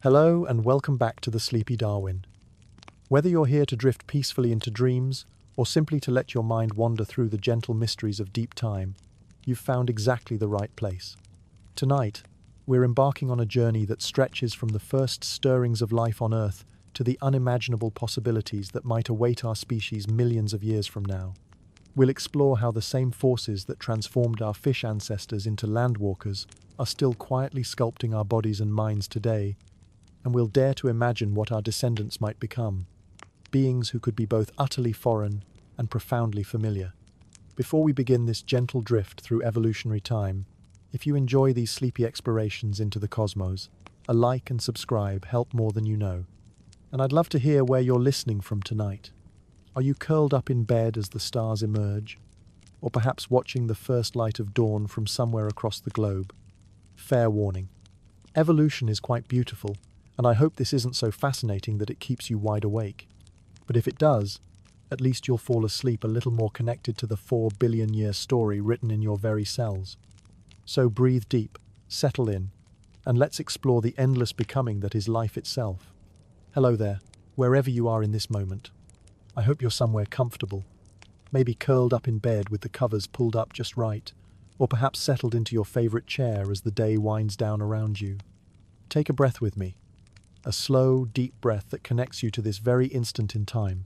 Hello and welcome back to the Sleepy Darwin. Whether you're here to drift peacefully into dreams or simply to let your mind wander through the gentle mysteries of deep time, you've found exactly the right place. Tonight, we're embarking on a journey that stretches from the first stirrings of life on Earth to the unimaginable possibilities that might await our species millions of years from now. We'll explore how the same forces that transformed our fish ancestors into landwalkers are still quietly sculpting our bodies and minds today, and we'll dare to imagine what our descendants might become, beings who could be both utterly foreign and profoundly familiar. Before we begin this gentle drift through evolutionary time, if you enjoy these sleepy explorations into the cosmos, a like and subscribe help more than you know. And I'd love to hear where you're listening from tonight. Are you curled up in bed as the stars emerge? Or perhaps watching the first light of dawn from somewhere across the globe? Fair warning. Evolution is quite beautiful, and I hope this isn't so fascinating that it keeps you wide awake. But if it does, at least you'll fall asleep a little more connected to the 4 billion-year story written in your very cells. So breathe deep, settle in, and let's explore the endless becoming that is life itself. Hello there, wherever you are in this moment. I hope you're somewhere comfortable, maybe curled up in bed with the covers pulled up just right, or perhaps settled into your favorite chair as the day winds down around you. Take a breath with me. A slow, deep breath that connects you to this very instant in time.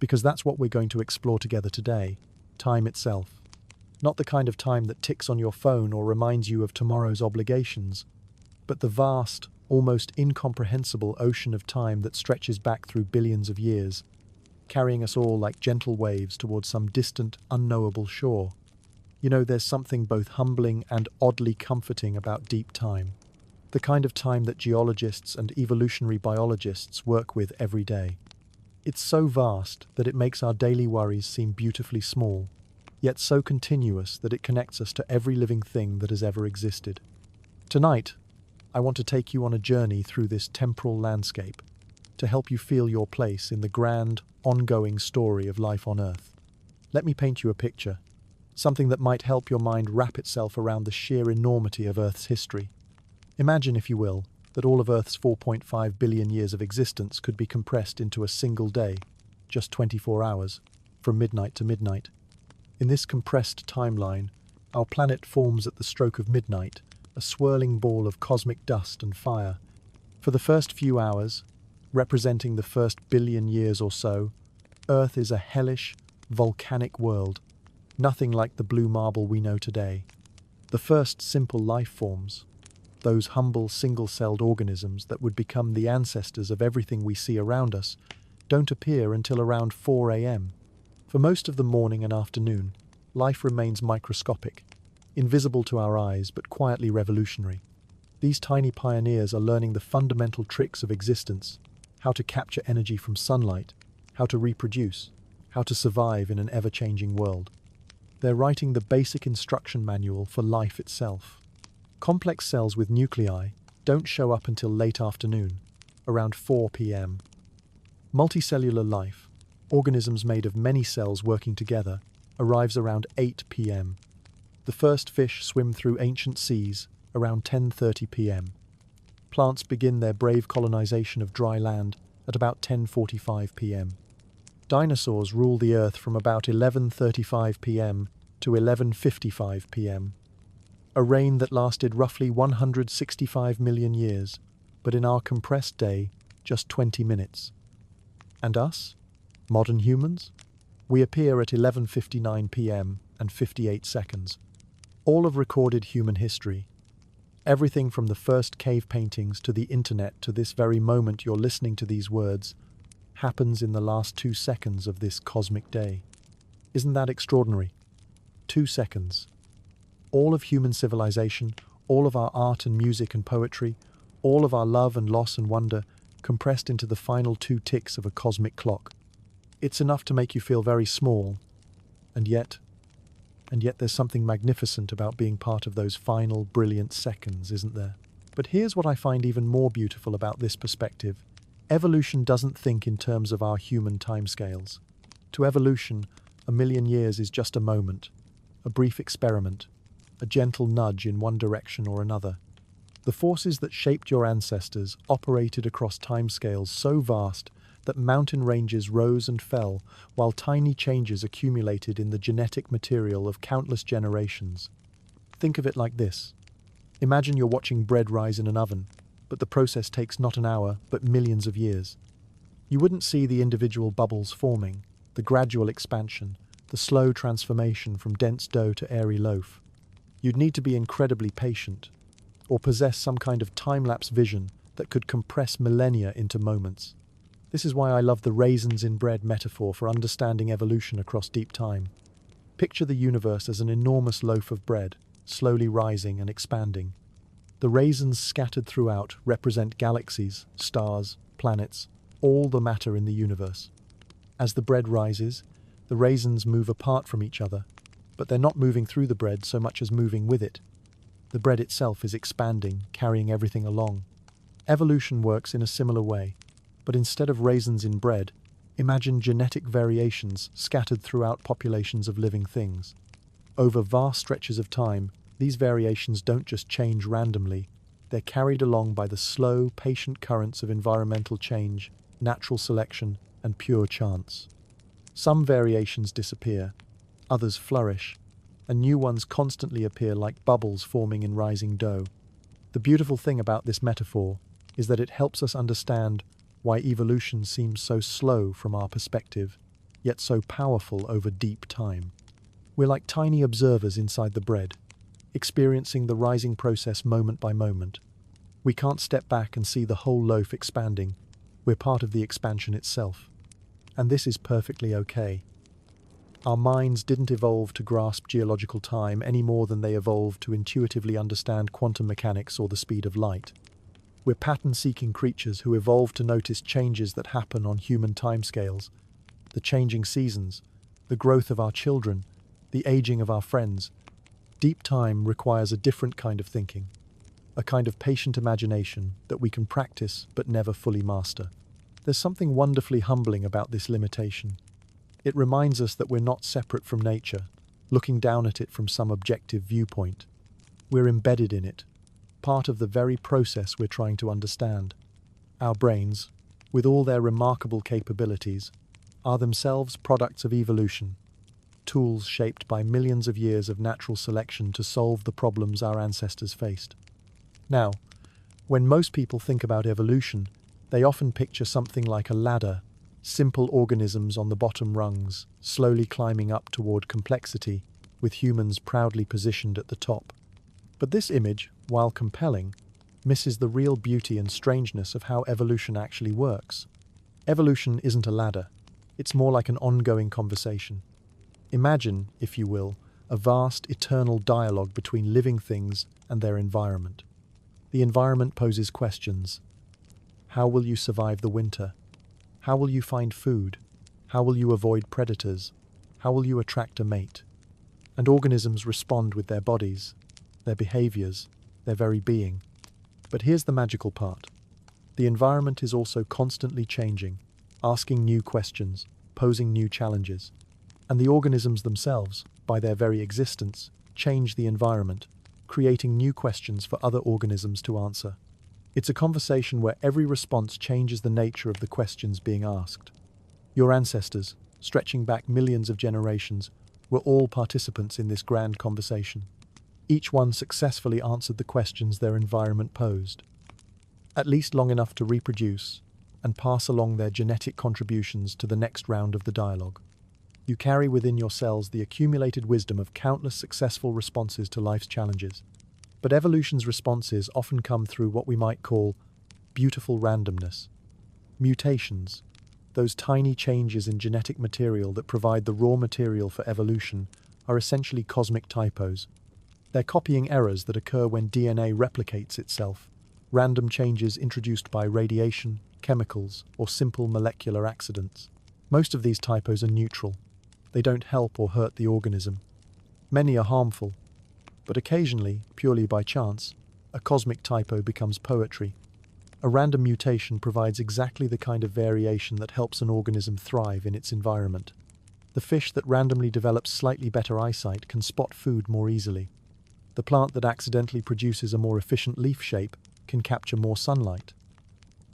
Because that's what we're going to explore together today, time itself. Not the kind of time that ticks on your phone or reminds you of tomorrow's obligations, but the vast, almost incomprehensible ocean of time that stretches back through billions of years, carrying us all like gentle waves towards some distant, unknowable shore. You know, there's something both humbling and oddly comforting about deep time. The kind of time that geologists and evolutionary biologists work with every day. It's so vast that it makes our daily worries seem beautifully small, yet so continuous that it connects us to every living thing that has ever existed. Tonight, I want to take you on a journey through this temporal landscape to help you feel your place in the grand, ongoing story of life on Earth. Let me paint you a picture, something that might help your mind wrap itself around the sheer enormity of Earth's history. Imagine, if you will, that all of Earth's 4.5 billion years of existence could be compressed into a single day, just 24 hours, from midnight to midnight. In this compressed timeline, our planet forms at the stroke of midnight, a swirling ball of cosmic dust and fire. For the first few hours, representing the first billion years or so, Earth is a hellish, volcanic world, nothing like the blue marble we know today. The first simple life forms, those humble single-celled organisms that would become the ancestors of everything we see around us, don't appear until around 4 a.m. For most of the morning and afternoon, life remains microscopic, invisible to our eyes but quietly revolutionary. These tiny pioneers are learning the fundamental tricks of existence: how to capture energy from sunlight, how to reproduce, how to survive in an ever-changing world. They're writing the basic instruction manual for life itself. Complex cells with nuclei don't show up until late afternoon, around 4 p.m. Multicellular life, organisms made of many cells working together, arrives around 8 p.m. The first fish swim through ancient seas around 10:30 p.m. Plants begin their brave colonization of dry land at about 10:45 p.m. Dinosaurs rule the Earth from about 11:35 p.m. to 11:55 p.m. A reign that lasted roughly 165 million years, but in our compressed day, just 20 minutes. And us? Modern humans? We appear at 11:59 p.m. and 58 seconds. All of recorded human history. Everything from the first cave paintings to the internet to this very moment you're listening to these words happens in the last 2 seconds of this cosmic day. Isn't that extraordinary? 2 seconds. All of human civilization, all of our art and music and poetry, all of our love and loss and wonder, compressed into the final 2 ticks of a cosmic clock. It's enough to make you feel very small, and yet there's something magnificent about being part of those final, brilliant seconds, isn't there? But here's what I find even more beautiful about this perspective. Evolution doesn't think in terms of our human timescales. To evolution, a million years is just a moment, a brief experiment, a gentle nudge in one direction or another. The forces that shaped your ancestors operated across timescales so vast that mountain ranges rose and fell while tiny changes accumulated in the genetic material of countless generations. Think of it like this. Imagine you're watching bread rise in an oven, but the process takes not an hour, but millions of years. You wouldn't see the individual bubbles forming, the gradual expansion, the slow transformation from dense dough to airy loaf. You'd need to be incredibly patient, or possess some kind of time-lapse vision that could compress millennia into moments. This is why I love the raisins in bread metaphor for understanding evolution across deep time. Picture the universe as an enormous loaf of bread, slowly rising and expanding. The raisins scattered throughout represent galaxies, stars, planets, all the matter in the universe. As the bread rises, the raisins move apart from each other, but they're not moving through the bread so much as moving with it. The bread itself is expanding, carrying everything along. Evolution works in a similar way, but instead of raisins in bread, imagine genetic variations scattered throughout populations of living things. Over vast stretches of time, these variations don't just change randomly, they're carried along by the slow, patient currents of environmental change, natural selection, and pure chance. Some variations disappear, others flourish, and new ones constantly appear like bubbles forming in rising dough. The beautiful thing about this metaphor is that it helps us understand why evolution seems so slow from our perspective, yet so powerful over deep time. We're like tiny observers inside the bread, experiencing the rising process moment by moment. We can't step back and see the whole loaf expanding. We're part of the expansion itself. And this is perfectly okay. Our minds didn't evolve to grasp geological time any more than they evolved to intuitively understand quantum mechanics or the speed of light. We're pattern-seeking creatures who evolved to notice changes that happen on human timescales, the changing seasons, the growth of our children, the aging of our friends. Deep time requires a different kind of thinking, a kind of patient imagination that we can practice but never fully master. There's something wonderfully humbling about this limitation. It reminds us that we're not separate from nature, looking down at it from some objective viewpoint. We're embedded in it, part of the very process we're trying to understand. Our brains, with all their remarkable capabilities, are themselves products of evolution, tools shaped by millions of years of natural selection to solve the problems our ancestors faced. Now, when most people think about evolution, they often picture something like a ladder, simple organisms on the bottom rungs, slowly climbing up toward complexity, with humans proudly positioned at the top. But this image, while compelling, misses the real beauty and strangeness of how evolution actually works. Evolution isn't a ladder. It's more like an ongoing conversation. Imagine, if you will, a vast, eternal dialogue between living things and their environment. The environment poses questions. How will you survive the winter? How will you find food? How will you avoid predators? How will you attract a mate? And organisms respond with their bodies, their behaviors, their very being. But here's the magical part. The environment is also constantly changing, asking new questions, posing new challenges. And the organisms themselves, by their very existence, change the environment, creating new questions for other organisms to answer. It's a conversation where every response changes the nature of the questions being asked. Your ancestors, stretching back millions of generations, were all participants in this grand conversation. Each one successfully answered the questions their environment posed, at least long enough to reproduce and pass along their genetic contributions to the next round of the dialogue. You carry within your cells the accumulated wisdom of countless successful responses to life's challenges. But evolution's responses often come through what we might call beautiful randomness. Mutations, those tiny changes in genetic material that provide the raw material for evolution, are essentially cosmic typos. They're copying errors that occur when DNA replicates itself, random changes introduced by radiation, chemicals, or simple molecular accidents. Most of these typos are neutral. They don't help or hurt the organism. Many are harmful, but occasionally, purely by chance, a cosmic typo becomes poetry. A random mutation provides exactly the kind of variation that helps an organism thrive in its environment. The fish that randomly develops slightly better eyesight can spot food more easily. The plant that accidentally produces a more efficient leaf shape can capture more sunlight.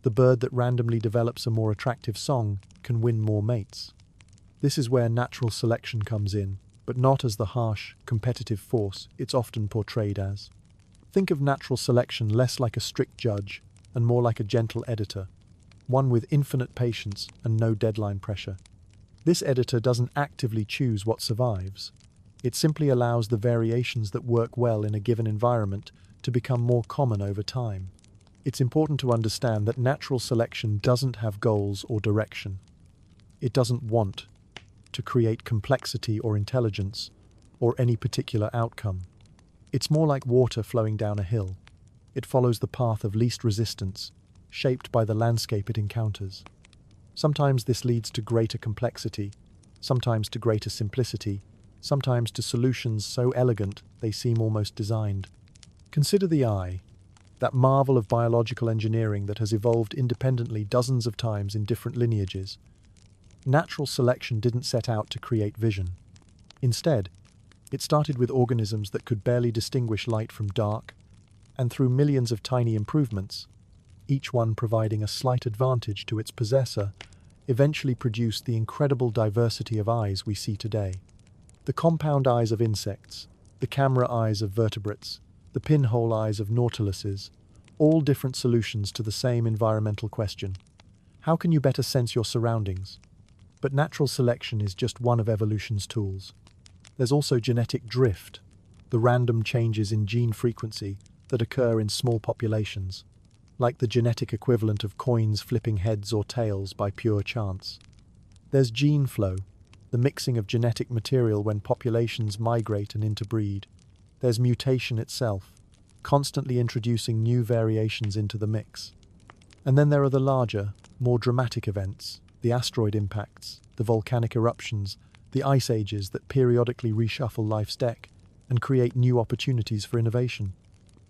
The bird that randomly develops a more attractive song can win more mates. This is where natural selection comes in, but not as the harsh, competitive force it's often portrayed as. Think of natural selection less like a strict judge and more like a gentle editor, one with infinite patience and no deadline pressure. This editor doesn't actively choose what survives. It simply allows the variations that work well in a given environment to become more common over time. It's important to understand that natural selection doesn't have goals or direction. It doesn't want to create complexity or intelligence or any particular outcome. It's more like water flowing down a hill. It follows the path of least resistance, shaped by the landscape it encounters. Sometimes this leads to greater complexity, sometimes to greater simplicity, sometimes to solutions so elegant they seem almost designed. Consider the eye, that marvel of biological engineering that has evolved independently dozens of times in different lineages. Natural selection didn't set out to create vision. Instead, it started with organisms that could barely distinguish light from dark, and through millions of tiny improvements, each one providing a slight advantage to its possessor, eventually produced the incredible diversity of eyes we see today. The compound eyes of insects, the camera eyes of vertebrates, the pinhole eyes of nautiluses, all different solutions to the same environmental question. How can you better sense your surroundings? But natural selection is just one of evolution's tools. There's also genetic drift, the random changes in gene frequency that occur in small populations, like the genetic equivalent of coins flipping heads or tails by pure chance. There's gene flow, the mixing of genetic material when populations migrate and interbreed. There's mutation itself, constantly introducing new variations into the mix. And then there are the larger, more dramatic events, the asteroid impacts, the volcanic eruptions, the ice ages that periodically reshuffle life's deck and create new opportunities for innovation.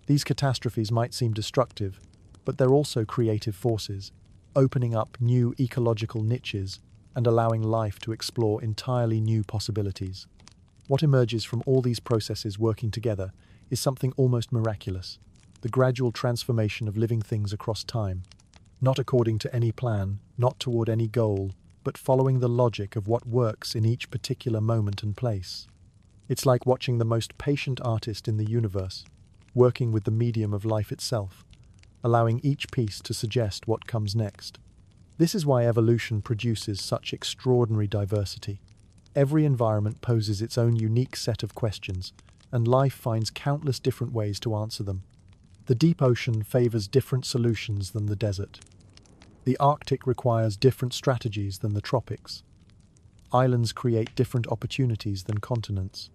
These catastrophes might seem destructive, but they're also creative forces, opening up new ecological niches and allowing life to explore entirely new possibilities. What emerges from all these processes working together is something almost miraculous, the gradual transformation of living things across time, not according to any plan, not toward any goal, but following the logic of what works in each particular moment and place. It's like watching the most patient artist in the universe, working with the medium of life itself, allowing each piece to suggest what comes next. This is why evolution produces such extraordinary diversity. Every environment poses its own unique set of questions, and life finds countless different ways to answer them. The deep ocean favors different solutions than the desert. The Arctic requires different strategies than the tropics. Islands create different opportunities than continents.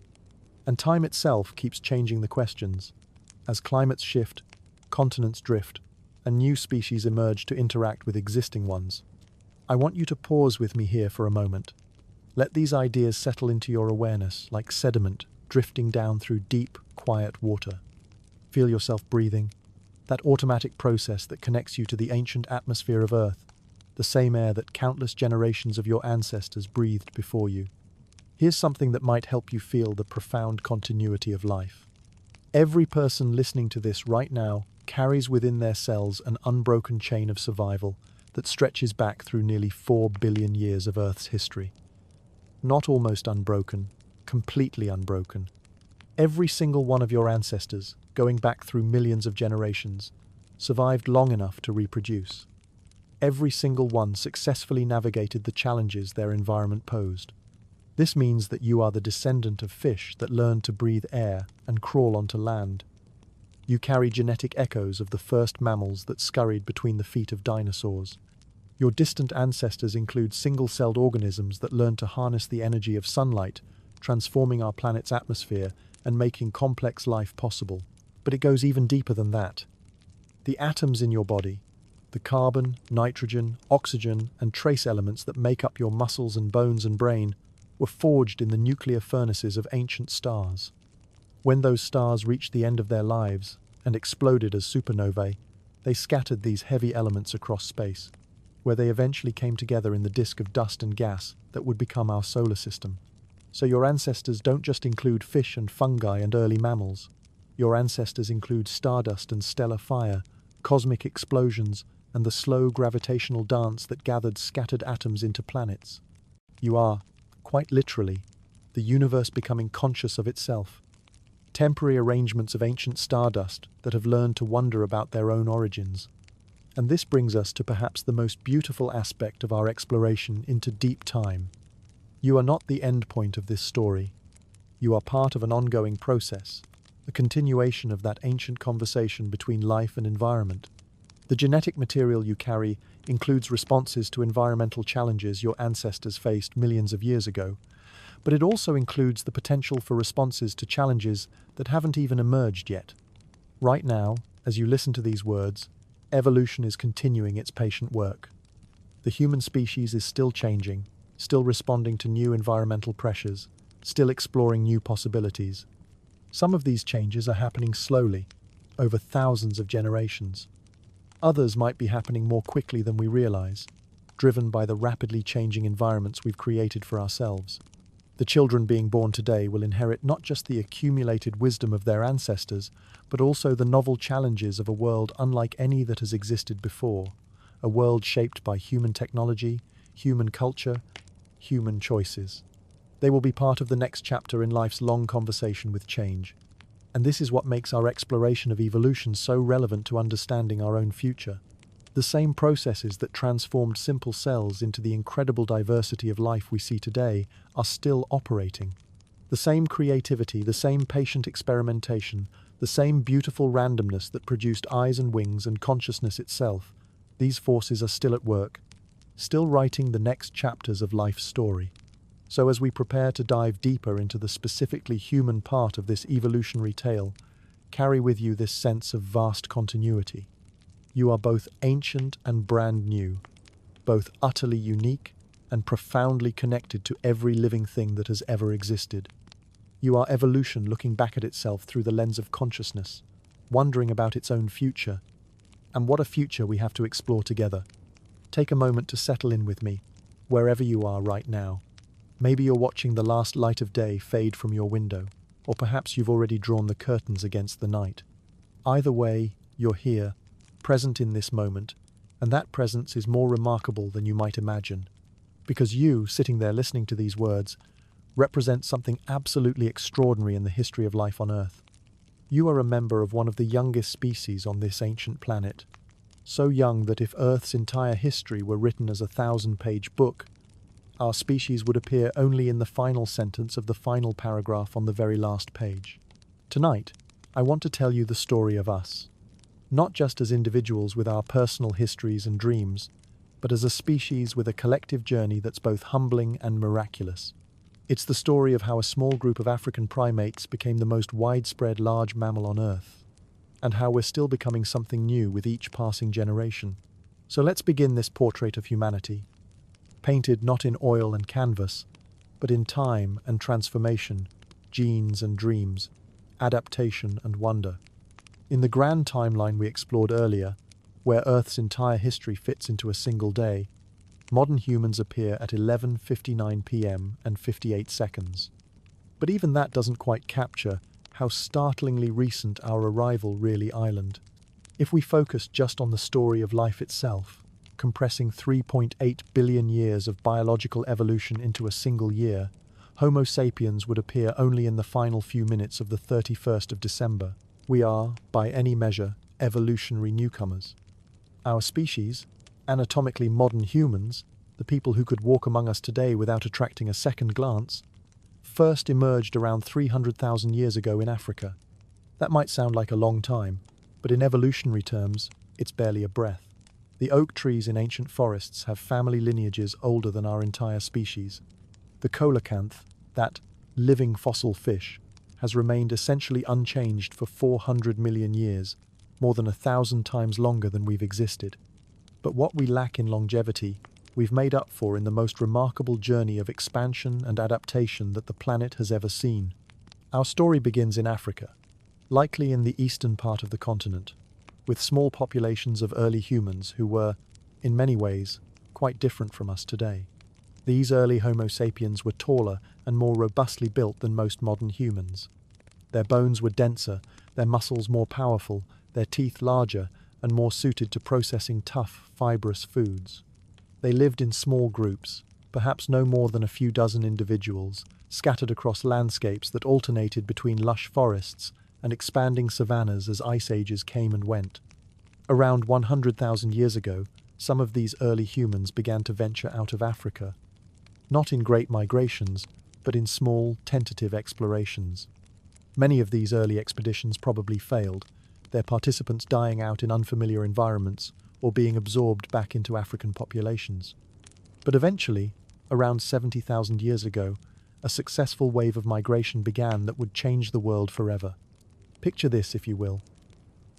And time itself keeps changing the questions. As climates shift, continents drift, and new species emerge to interact with existing ones. I want you to pause with me here for a moment. Let these ideas settle into your awareness like sediment drifting down through deep, quiet water. Feel yourself breathing, that automatic process that connects you to the ancient atmosphere of Earth, the same air that countless generations of your ancestors breathed before you. Here's something that might help you feel the profound continuity of life. Every person listening to this right now carries within their cells an unbroken chain of survival that stretches back through nearly 4 billion years of Earth's history. Not almost unbroken, completely unbroken. Every single one of your ancestors, going back through millions of generations, survived long enough to reproduce. Every single one successfully navigated the challenges their environment posed. This means that you are the descendant of fish that learned to breathe air and crawl onto land. You carry genetic echoes of the first mammals that scurried between the feet of dinosaurs. Your distant ancestors include single-celled organisms that learned to harness the energy of sunlight, transforming our planet's atmosphere and making complex life possible. But it goes even deeper than that. The atoms in your body, the carbon, nitrogen, oxygen, and trace elements that make up your muscles and bones and brain, were forged in the nuclear furnaces of ancient stars. When those stars reached the end of their lives and exploded as supernovae, they scattered these heavy elements across space, where they eventually came together in the disk of dust and gas that would become our solar system. So your ancestors don't just include fish and fungi and early mammals. Your ancestors include stardust and stellar fire, cosmic explosions, and the slow gravitational dance that gathered scattered atoms into planets. You are, quite literally, the universe becoming conscious of itself. Temporary arrangements of ancient stardust that have learned to wonder about their own origins. And this brings us to perhaps the most beautiful aspect of our exploration into deep time. You are not the end point of this story. You are part of an ongoing process, a continuation of that ancient conversation between life and environment. The genetic material you carry includes responses to environmental challenges your ancestors faced millions of years ago, but it also includes the potential for responses to challenges that haven't even emerged yet. Right now, as you listen to these words, evolution is continuing its patient work. The human species is still changing, still responding to new environmental pressures, still exploring new possibilities. Some of these changes are happening slowly, over thousands of generations. Others might be happening more quickly than we realize, driven by the rapidly changing environments we've created for ourselves. The children being born today will inherit not just the accumulated wisdom of their ancestors, but also the novel challenges of a world unlike any that has existed before, a world shaped by human technology, human culture, human choices. They will be part of the next chapter in life's long conversation with change. And this is what makes our exploration of evolution so relevant to understanding our own future. The same processes that transformed simple cells into the incredible diversity of life we see today are still operating. The same creativity, the same patient experimentation, the same beautiful randomness that produced eyes and wings and consciousness itself, these forces are still at work, still writing the next chapters of life's story. So as we prepare to dive deeper into the specifically human part of this evolutionary tale, carry with you this sense of vast continuity. You are both ancient and brand new, both utterly unique and profoundly connected to every living thing that has ever existed. You are evolution looking back at itself through the lens of consciousness, wondering about its own future. And what a future we have to explore together. Take a moment to settle in with me, wherever you are right now. Maybe you're watching the last light of day fade from your window, or perhaps you've already drawn the curtains against the night. Either way, you're here, present in this moment, and that presence is more remarkable than you might imagine. Because you, sitting there listening to these words, represent something absolutely extraordinary in the history of life on Earth. You are a member of one of the youngest species on this ancient planet, so young that if Earth's entire history were written as a 1,000-page book, our species would appear only in the final sentence of the final paragraph on the very last page. Tonight, I want to tell you the story of us. Not just as individuals with our personal histories and dreams, but as a species with a collective journey that's both humbling and miraculous. It's the story of how a small group of African primates became the most widespread large mammal on Earth, and how we're still becoming something new with each passing generation. So let's begin this portrait of humanity, painted not in oil and canvas, but in time and transformation, genes and dreams, adaptation and wonder. In the grand timeline we explored earlier, where Earth's entire history fits into a single day, modern humans appear at 11:59 p.m. and 58 seconds. But even that doesn't quite capture how startlingly recent our arrival really island. If we focus just on the story of life itself, compressing 3.8 billion years of biological evolution into a single year, Homo sapiens would appear only in the final few minutes of the 31st of December. We are, by any measure, evolutionary newcomers. Our species, anatomically modern humans, the people who could walk among us today without attracting a second glance, first emerged around 300,000 years ago in Africa. That might sound like a long time, but in evolutionary terms, it's barely a breath. The oak trees in ancient forests have family lineages older than our entire species. The coelacanth, that living fossil fish, has remained essentially unchanged for 400 million years, more than 1,000 times longer than we've existed. But what we lack in longevity, we've made up for in the most remarkable journey of expansion and adaptation that the planet has ever seen. Our story begins in Africa, likely in the eastern part of the continent, with small populations of early humans who were, in many ways, quite different from us today. These early Homo sapiens were taller and more robustly built than most modern humans. Their bones were denser, their muscles more powerful, their teeth larger, and more suited to processing tough, fibrous foods. They lived in small groups, perhaps no more than a few dozen individuals, scattered across landscapes that alternated between lush forests and expanding savannas as ice ages came and went. Around 100,000 years ago, some of these early humans began to venture out of Africa, not in great migrations, but in small, tentative explorations. Many of these early expeditions probably failed, their participants dying out in unfamiliar environments or being absorbed back into African populations. But eventually, around 70,000 years ago, a successful wave of migration began that would change the world forever. Picture this, if you will.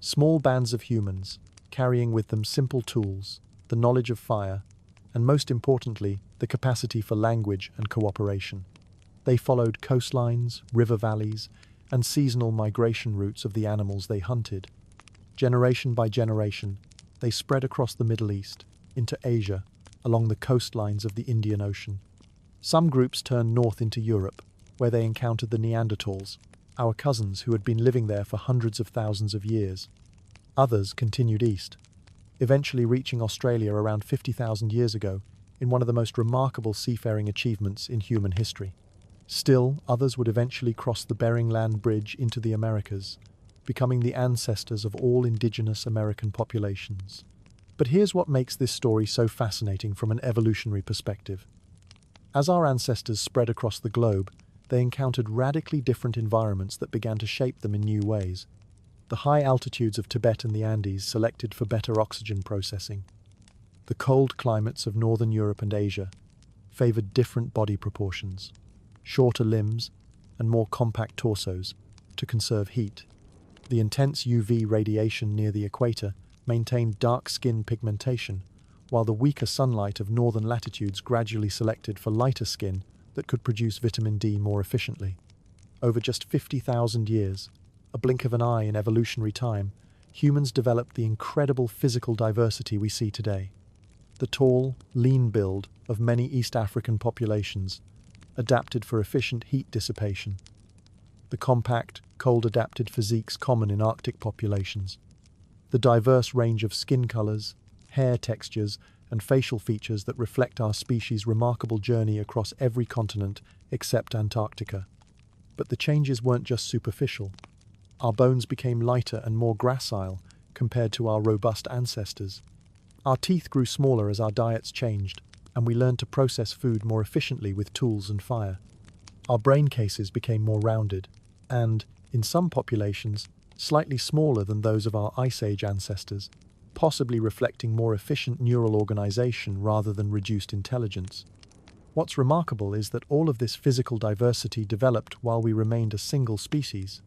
Small bands of humans, carrying with them simple tools, the knowledge of fire, and most importantly, the capacity for language and cooperation. They followed coastlines, river valleys, and seasonal migration routes of the animals they hunted. Generation by generation, they spread across the Middle East, into Asia, along the coastlines of the Indian Ocean. Some groups turned north into Europe, where they encountered the Neanderthals, our cousins who had been living there for hundreds of thousands of years. Others continued east, eventually reaching Australia around 50,000 years ago in one of the most remarkable seafaring achievements in human history. Still, others would eventually cross the Bering Land Bridge into the Americas, becoming the ancestors of all indigenous American populations. But here's what makes this story so fascinating from an evolutionary perspective. As our ancestors spread across the globe, they encountered radically different environments that began to shape them in new ways. The high altitudes of Tibet and the Andes selected for better oxygen processing. The cold climates of northern Europe and Asia favored different body proportions, shorter limbs, and more compact torsos to conserve heat. The intense UV radiation near the equator maintained dark skin pigmentation, while the weaker sunlight of northern latitudes gradually selected for lighter skin that could produce vitamin D more efficiently. Over just 50,000 years, a blink of an eye in evolutionary time, humans developed the incredible physical diversity we see today. The tall, lean build of many East African populations adapted for efficient heat dissipation. The compact, cold-adapted physiques common in Arctic populations. The diverse range of skin colors, hair textures, and facial features that reflect our species' remarkable journey across every continent except Antarctica. But the changes weren't just superficial. Our bones became lighter and more gracile compared to our robust ancestors. Our teeth grew smaller as our diets changed, and we learned to process food more efficiently with tools and fire. Our brain cases became more rounded, and, in some populations, slightly smaller than those of our Ice Age ancestors, possibly reflecting more efficient neural organization rather than reduced intelligence. What's remarkable is that all of this physical diversity developed while we remained a single species.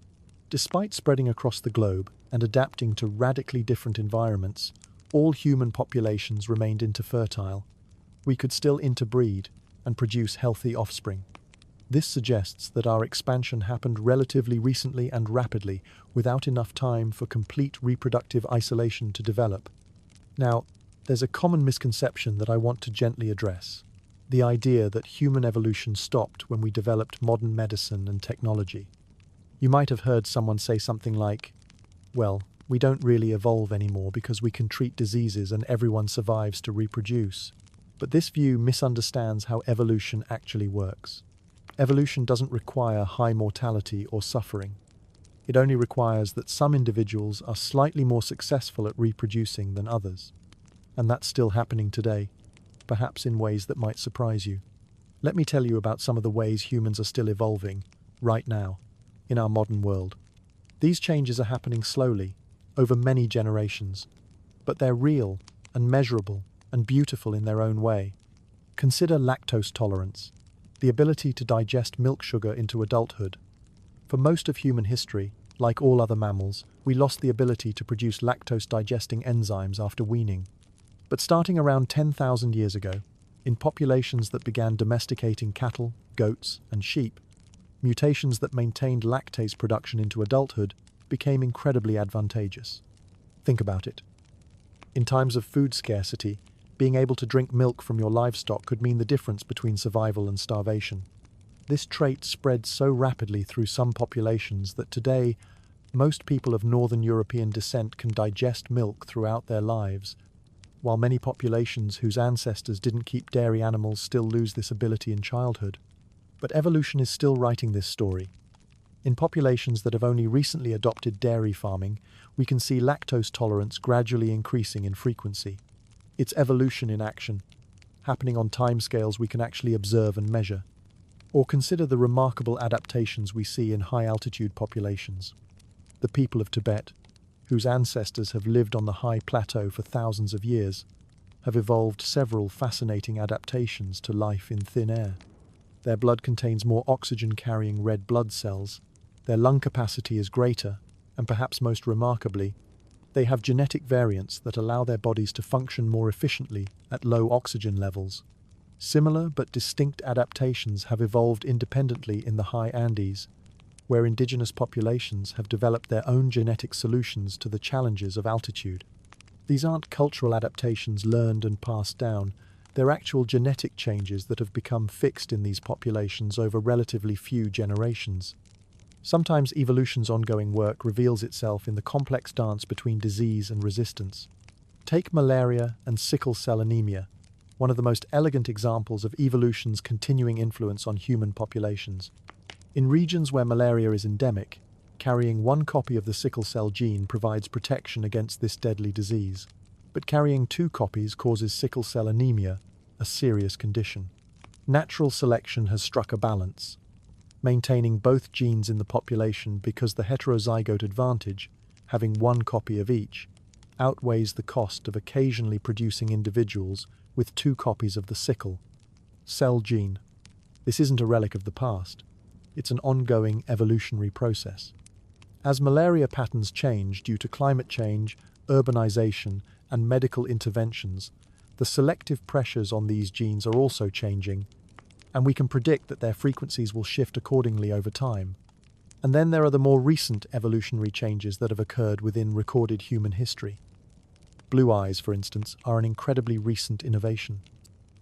Despite spreading across the globe and adapting to radically different environments, all human populations remained interfertile. We could still interbreed and produce healthy offspring. This suggests that our expansion happened relatively recently and rapidly, without enough time for complete reproductive isolation to develop. Now, there's a common misconception that I want to gently address: the idea that human evolution stopped when we developed modern medicine and technology. You might have heard someone say something like, well, we don't really evolve anymore because we can treat diseases and everyone survives to reproduce. But this view misunderstands how evolution actually works. Evolution doesn't require high mortality or suffering. It only requires that some individuals are slightly more successful at reproducing than others. And that's still happening today, perhaps in ways that might surprise you. Let me tell you about some of the ways humans are still evolving, right now, in our modern world. These changes are happening slowly, over many generations, but they're real and measurable and beautiful in their own way. Consider lactose tolerance, the ability to digest milk sugar into adulthood. For most of human history, like all other mammals, we lost the ability to produce lactose-digesting enzymes after weaning. But starting around 10,000 years ago, in populations that began domesticating cattle, goats, and sheep, mutations that maintained lactase production into adulthood became incredibly advantageous. Think about it. In times of food scarcity, being able to drink milk from your livestock could mean the difference between survival and starvation. This trait spread so rapidly through some populations that today, most people of Northern European descent can digest milk throughout their lives, while many populations whose ancestors didn't keep dairy animals still lose this ability in childhood. But evolution is still writing this story. In populations that have only recently adopted dairy farming, we can see lactose tolerance gradually increasing in frequency. It's evolution in action, happening on timescales we can actually observe and measure. Or consider the remarkable adaptations we see in high-altitude populations. The people of Tibet, whose ancestors have lived on the high plateau for thousands of years, have evolved several fascinating adaptations to life in thin air. Their blood contains more oxygen-carrying red blood cells, their lung capacity is greater, and perhaps most remarkably, they have genetic variants that allow their bodies to function more efficiently at low oxygen levels. Similar but distinct adaptations have evolved independently in the high Andes, where indigenous populations have developed their own genetic solutions to the challenges of altitude. These aren't cultural adaptations learned and passed down, they're actual genetic changes that have become fixed in these populations over relatively few generations. Sometimes evolution's ongoing work reveals itself in the complex dance between disease and resistance. Take malaria and sickle cell anemia, one of the most elegant examples of evolution's continuing influence on human populations. In regions where malaria is endemic, carrying one copy of the sickle cell gene provides protection against this deadly disease. But carrying two copies causes sickle cell anemia, a serious condition. Natural selection has struck a balance, maintaining both genes in the population because the heterozygote advantage, having one copy of each, outweighs the cost of occasionally producing individuals with two copies of the sickle cell gene. This isn't a relic of the past. It's an ongoing evolutionary process. As malaria patterns change due to climate change, urbanization, and medical interventions, the selective pressures on these genes are also changing, and we can predict that their frequencies will shift accordingly over time. And then there are the more recent evolutionary changes that have occurred within recorded human history. Blue eyes, for instance, are an incredibly recent innovation.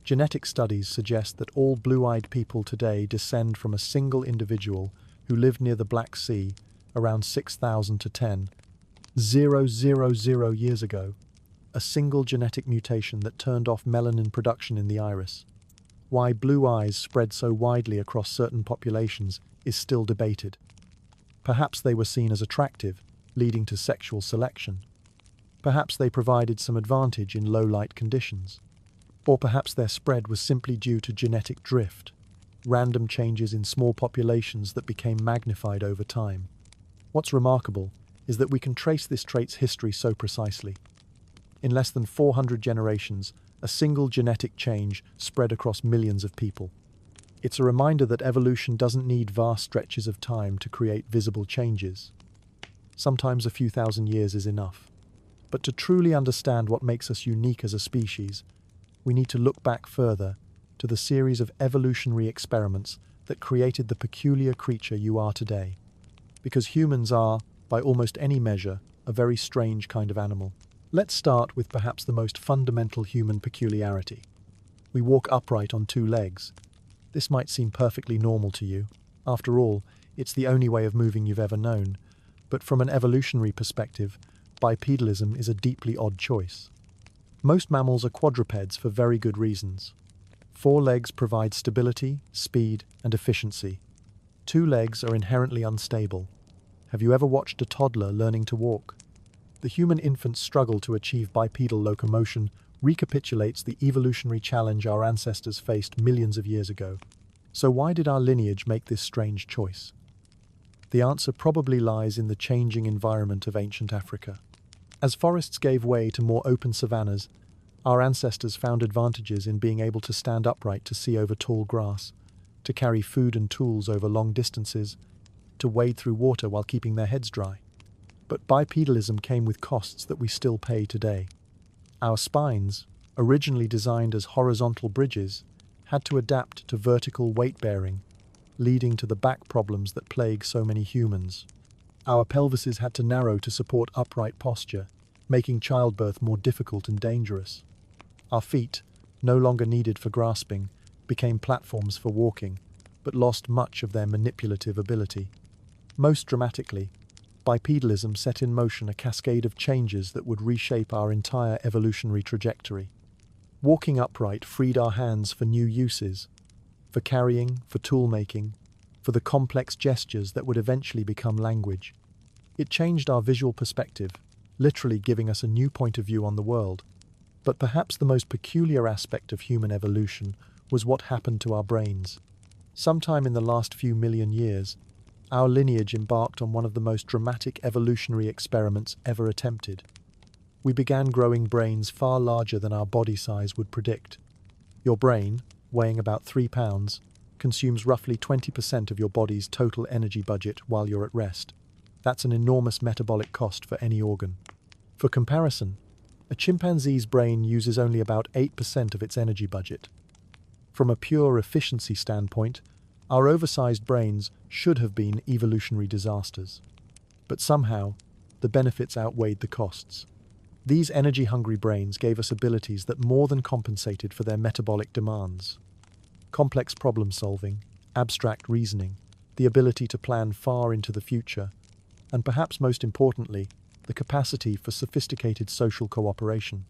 Genetic studies suggest that all blue-eyed people today descend from a single individual who lived near the Black Sea around 6,000 to 10,000 years ago, a single genetic mutation that turned off melanin production in the iris. Why blue eyes spread so widely across certain populations is still debated. Perhaps they were seen as attractive, leading to sexual selection. Perhaps they provided some advantage in low-light conditions. Or perhaps their spread was simply due to genetic drift, random changes in small populations that became magnified over time. What's remarkable is that we can trace this trait's history so precisely. In less than 400 generations, a single genetic change spread across millions of people. It's a reminder that evolution doesn't need vast stretches of time to create visible changes. Sometimes a few thousand years is enough. But to truly understand what makes us unique as a species, we need to look back further to the series of evolutionary experiments that created the peculiar creature you are today. Because humans are, by almost any measure, a very strange kind of animal. Let's start with perhaps the most fundamental human peculiarity. We walk upright on two legs. This might seem perfectly normal to you. After all, it's the only way of moving you've ever known. But from an evolutionary perspective, bipedalism is a deeply odd choice. Most mammals are quadrupeds for very good reasons. 4 legs provide stability, speed, and efficiency. 2 legs are inherently unstable. Have you ever watched a toddler learning to walk? The human infant's struggle to achieve bipedal locomotion recapitulates the evolutionary challenge our ancestors faced millions of years ago. So why did our lineage make this strange choice? The answer probably lies in the changing environment of ancient Africa. As forests gave way to more open savannas, our ancestors found advantages in being able to stand upright to see over tall grass, to carry food and tools over long distances, to wade through water while keeping their heads dry. But bipedalism came with costs that we still pay today. Our spines, originally designed as horizontal bridges, had to adapt to vertical weight-bearing, leading to the back problems that plague so many humans. Our pelvises had to narrow to support upright posture, making childbirth more difficult and dangerous. Our feet, no longer needed for grasping, became platforms for walking, but lost much of their manipulative ability. Most dramatically, bipedalism set in motion a cascade of changes that would reshape our entire evolutionary trajectory. Walking upright freed our hands for new uses, for carrying, for tool-making, for the complex gestures that would eventually become language. It changed our visual perspective, literally giving us a new point of view on the world. But perhaps the most peculiar aspect of human evolution was what happened to our brains. Sometime in the last few million years, our lineage embarked on one of the most dramatic evolutionary experiments ever attempted. We began growing brains far larger than our body size would predict. Your brain, weighing about 3 pounds, consumes roughly 20% of your body's total energy budget while you're at rest. That's an enormous metabolic cost for any organ. For comparison, a chimpanzee's brain uses only about 8% of its energy budget. From a pure efficiency standpoint, our oversized brains should have been evolutionary disasters. But somehow, the benefits outweighed the costs. These energy-hungry brains gave us abilities that more than compensated for their metabolic demands. Complex problem-solving, abstract reasoning, the ability to plan far into the future, and perhaps most importantly, the capacity for sophisticated social cooperation.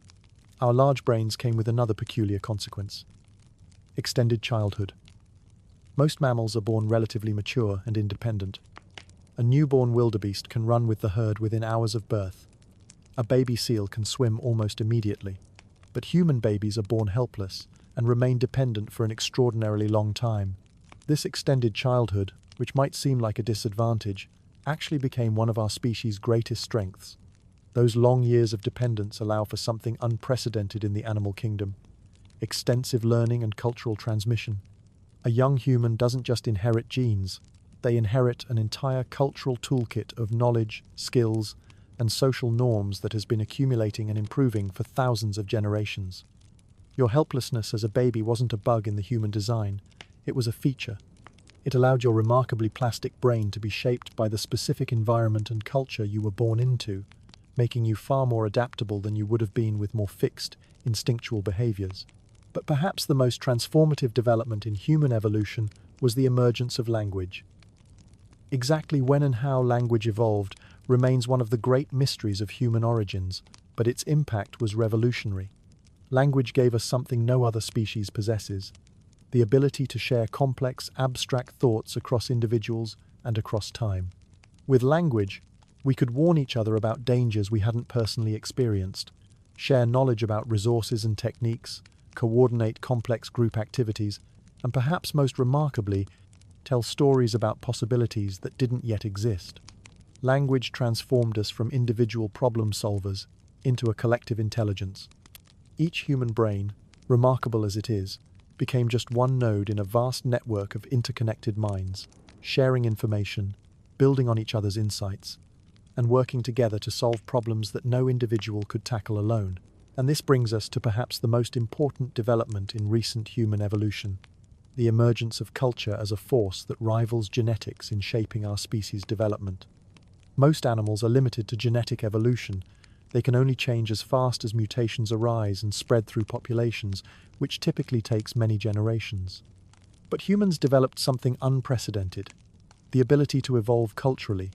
Our large brains came with another peculiar consequence: extended childhood. Most mammals are born relatively mature and independent. A newborn wildebeest can run with the herd within hours of birth. A baby seal can swim almost immediately. But human babies are born helpless and remain dependent for an extraordinarily long time. This extended childhood, which might seem like a disadvantage, actually became one of our species' greatest strengths. Those long years of dependence allow for something unprecedented in the animal kingdom: extensive learning and cultural transmission. A young human doesn't just inherit genes, they inherit an entire cultural toolkit of knowledge, skills, and social norms that has been accumulating and improving for thousands of generations. Your helplessness as a baby wasn't a bug in the human design, it was a feature. It allowed your remarkably plastic brain to be shaped by the specific environment and culture you were born into, making you far more adaptable than you would have been with more fixed, instinctual behaviors. But perhaps the most transformative development in human evolution was the emergence of language. Exactly when and how language evolved remains one of the great mysteries of human origins, but its impact was revolutionary. Language gave us something no other species possesses: the ability to share complex, abstract thoughts across individuals and across time. With language, we could warn each other about dangers we hadn't personally experienced, share knowledge about resources and techniques, coordinate complex group activities, and perhaps most remarkably, tell stories about possibilities that didn't yet exist. Language transformed us from individual problem solvers into a collective intelligence. Each human brain, remarkable as it is, became just one node in a vast network of interconnected minds, sharing information, building on each other's insights, and working together to solve problems that no individual could tackle alone. And this brings us to perhaps the most important development in recent human evolution: the emergence of culture as a force that rivals genetics in shaping our species' development. Most animals are limited to genetic evolution. They can only change as fast as mutations arise and spread through populations, which typically takes many generations. But humans developed something unprecedented: the ability to evolve culturally,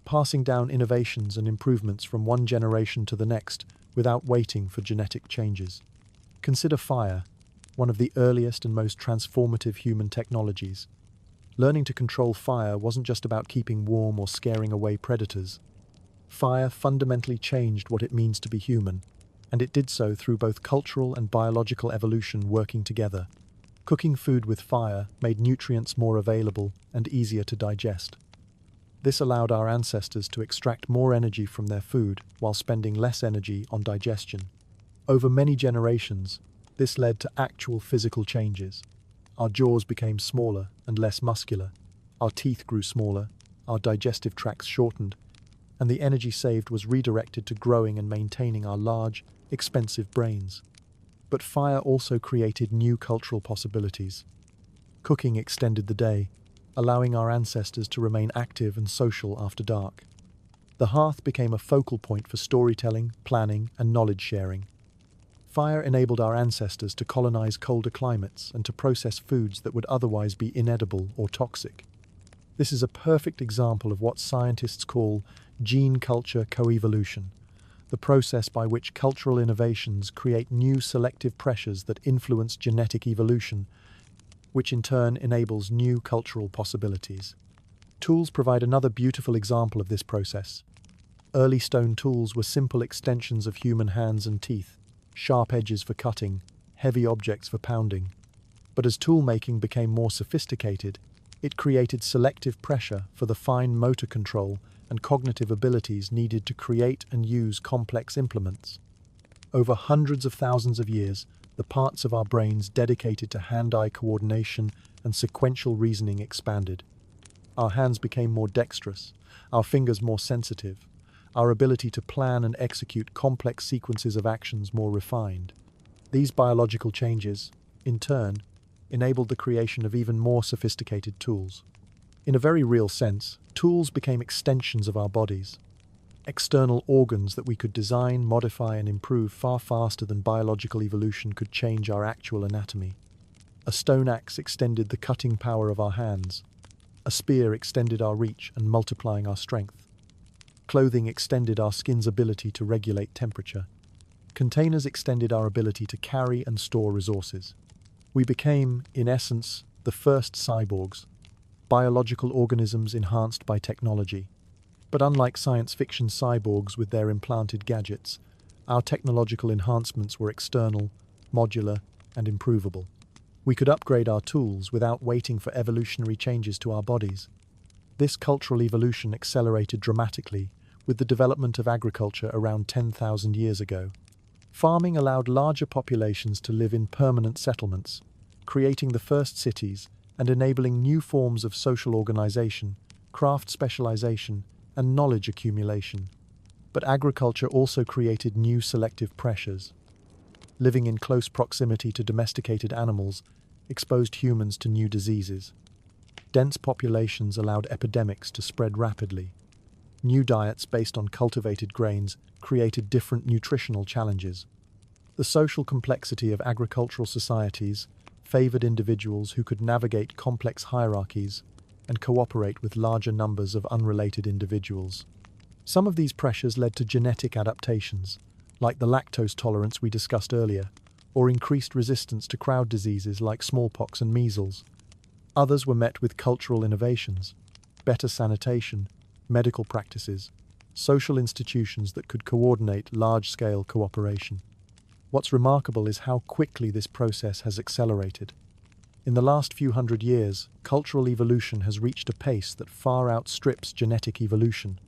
passing down innovations and improvements from one generation to the next without waiting for genetic changes. Consider fire, one of the earliest and most transformative human technologies. Learning to control fire wasn't just about keeping warm or scaring away predators. Fire fundamentally changed what it means to be human, and it did so through both cultural and biological evolution working together. Cooking food with fire made nutrients more available and easier to digest. This allowed our ancestors to extract more energy from their food while spending less energy on digestion. Over many generations, this led to actual physical changes. Our jaws became smaller and less muscular, our teeth grew smaller, our digestive tracts shortened, and the energy saved was redirected to growing and maintaining our large, expensive brains. But fire also created new cultural possibilities. Cooking extended the day, allowing our ancestors to remain active and social after dark. The hearth became a focal point for storytelling, planning, and knowledge sharing. Fire enabled our ancestors to colonize colder climates and to process foods that would otherwise be inedible or toxic. This is a perfect example of what scientists call gene culture coevolution, the process by which cultural innovations create new selective pressures that influence genetic evolution, which in turn enables new cultural possibilities. Tools provide another beautiful example of this process. Early stone tools were simple extensions of human hands and teeth, sharp edges for cutting, heavy objects for pounding. But as tool-making became more sophisticated, it created selective pressure for the fine motor control and cognitive abilities needed to create and use complex implements. Over hundreds of thousands of years, the parts of our brains dedicated to hand-eye coordination and sequential reasoning expanded. Our hands became more dexterous, our fingers more sensitive, our ability to plan and execute complex sequences of actions more refined. These biological changes, in turn, enabled the creation of even more sophisticated tools. In a very real sense, tools became extensions of our bodies, external organs that we could design, modify, and improve far faster than biological evolution could change our actual anatomy. A stone axe extended the cutting power of our hands. A spear extended our reach and multiplying our strength. Clothing extended our skin's ability to regulate temperature. Containers extended our ability to carry and store resources. We became, in essence, the first cyborgs, biological organisms enhanced by technology. But unlike science fiction cyborgs with their implanted gadgets, our technological enhancements were external, modular, and improvable. We could upgrade our tools without waiting for evolutionary changes to our bodies. This cultural evolution accelerated dramatically with the development of agriculture around 10,000 years ago. Farming allowed larger populations to live in permanent settlements, creating the first cities and enabling new forms of social organization, craft specialization, and knowledge accumulation. But agriculture also created new selective pressures. Living in close proximity to domesticated animals exposed humans to new diseases. Dense populations allowed epidemics to spread rapidly. New diets based on cultivated grains created different nutritional challenges. The social complexity of agricultural societies favored individuals who could navigate complex hierarchies and cooperate with larger numbers of unrelated individuals. Some of these pressures led to genetic adaptations, like the lactose tolerance we discussed earlier, or increased resistance to crowd diseases like smallpox and measles. Others were met with cultural innovations, better sanitation, medical practices, social institutions that could coordinate large-scale cooperation. What's remarkable is how quickly this process has accelerated. In the last few hundred years, cultural evolution has reached a pace that far outstrips genetic evolution.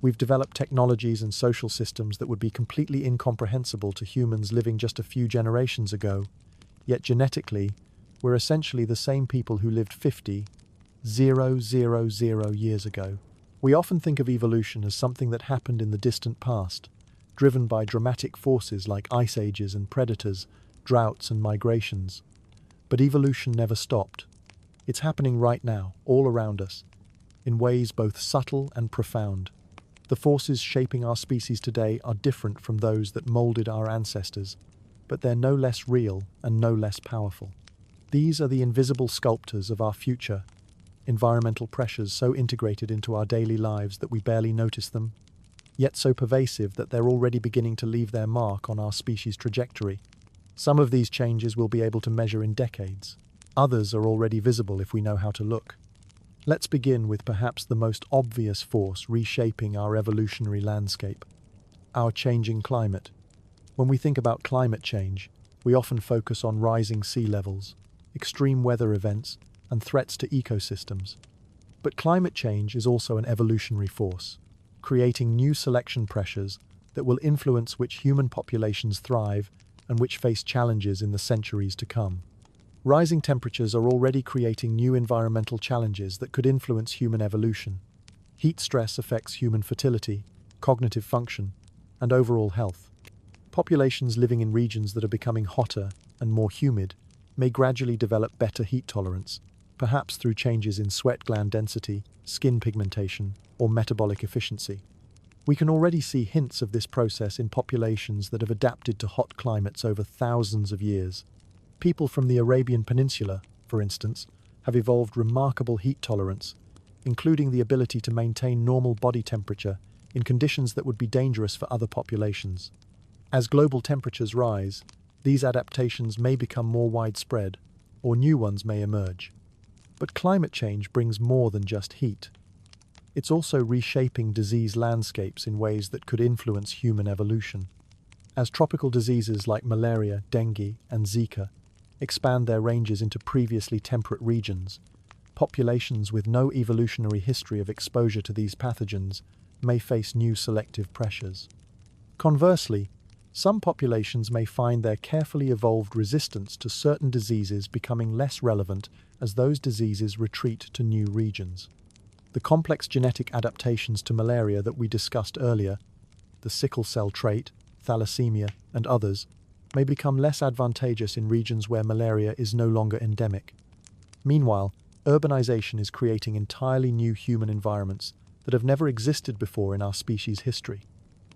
We've developed technologies and social systems that would be completely incomprehensible to humans living just a few generations ago, yet genetically, we're essentially the same people who lived 50,000 years ago. We often think of evolution as something that happened in the distant past, driven by dramatic forces like ice ages and predators, droughts and migrations. But evolution never stopped. It's happening right now, all around us, in ways both subtle and profound. The forces shaping our species today are different from those that molded our ancestors, but they're no less real and no less powerful. These are the invisible sculptors of our future, environmental pressures so integrated into our daily lives that we barely notice them, yet so pervasive that they're already beginning to leave their mark on our species' trajectory. Some of these changes we'll be able to measure in decades. Others are already visible if we know how to look. Let's begin with perhaps the most obvious force reshaping our evolutionary landscape: our changing climate. When we think about climate change, we often focus on rising sea levels, extreme weather events, and threats to ecosystems. But climate change is also an evolutionary force, creating new selection pressures that will influence which human populations thrive and which face challenges in the centuries to come. Rising temperatures are already creating new environmental challenges that could influence human evolution. Heat stress affects human fertility, cognitive function, and overall health. Populations living in regions that are becoming hotter and more humid may gradually develop better heat tolerance, perhaps through changes in sweat gland density, skin pigmentation, or metabolic efficiency. We can already see hints of this process in populations that have adapted to hot climates over thousands of years. People from the Arabian Peninsula, for instance, have evolved remarkable heat tolerance, including the ability to maintain normal body temperature in conditions that would be dangerous for other populations. As global temperatures rise, these adaptations may become more widespread, or new ones may emerge. But climate change brings more than just heat. It's also reshaping disease landscapes in ways that could influence human evolution. As tropical diseases like malaria, dengue, and Zika expand their ranges into previously temperate regions, populations with no evolutionary history of exposure to these pathogens may face new selective pressures. Conversely, some populations may find their carefully evolved resistance to certain diseases becoming less relevant as those diseases retreat to new regions. The complex genetic adaptations to malaria that we discussed earlier, the sickle cell trait, thalassemia, and others, may become less advantageous in regions where malaria is no longer endemic. Meanwhile, urbanization is creating entirely new human environments that have never existed before in our species' history.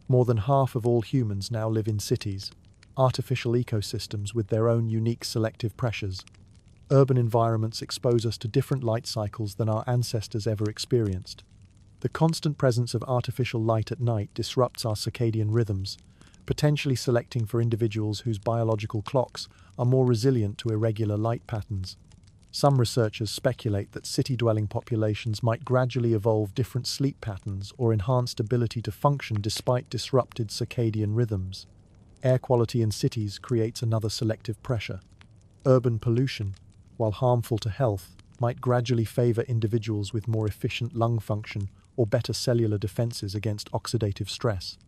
More than half of all humans now live in cities, artificial ecosystems with their own unique selective pressures. Urban environments expose us to different light cycles than our ancestors ever experienced. The constant presence of artificial light at night disrupts our circadian rhythms, potentially selecting for individuals whose biological clocks are more resilient to irregular light patterns. Some researchers speculate that city-dwelling populations might gradually evolve different sleep patterns or enhanced ability to function despite disrupted circadian rhythms. Air quality in cities creates another selective pressure. Urban pollution, while harmful to health, might gradually favor individuals with more efficient lung function or better cellular defenses against oxidative stress.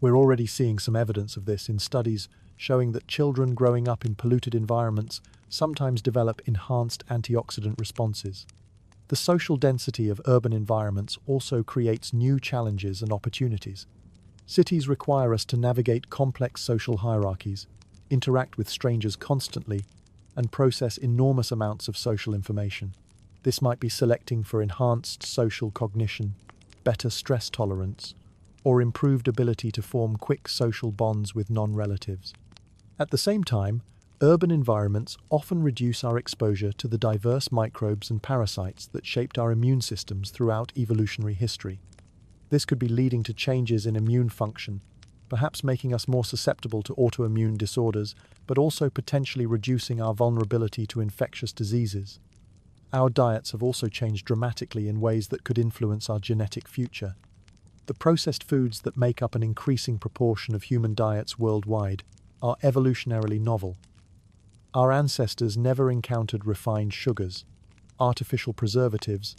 We're already seeing some evidence of this in studies showing that children growing up in polluted environments sometimes develop enhanced antioxidant responses. The social density of urban environments also creates new challenges and opportunities. Cities require us to navigate complex social hierarchies, interact with strangers constantly, and process enormous amounts of social information. This might be selecting for enhanced social cognition, better stress tolerance, or improved ability to form quick social bonds with non-relatives. At the same time, urban environments often reduce our exposure to the diverse microbes and parasites that shaped our immune systems throughout evolutionary history. This could be leading to changes in immune function, perhaps making us more susceptible to autoimmune disorders, but also potentially reducing our vulnerability to infectious diseases. Our diets have also changed dramatically in ways that could influence our genetic future. The processed foods that make up an increasing proportion of human diets worldwide are evolutionarily novel. Our ancestors never encountered refined sugars, artificial preservatives,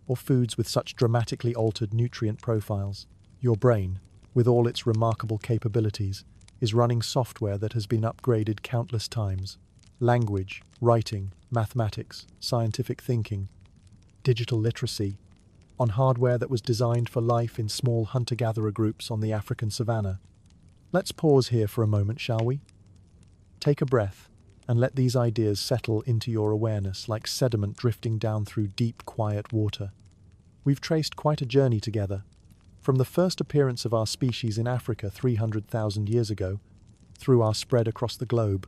or foods with such dramatically altered nutrient profiles. Your brain, with all its remarkable capabilities, is running software that has been upgraded countless times. Language, writing, mathematics, scientific thinking, digital literacy, on hardware that was designed for life in small hunter-gatherer groups on the African savanna. Let's pause here for a moment, shall we? Take a breath and let these ideas settle into your awareness like sediment drifting down through deep, quiet water. We've traced quite a journey together, from the first appearance of our species in Africa 300,000 years ago, through our spread across the globe,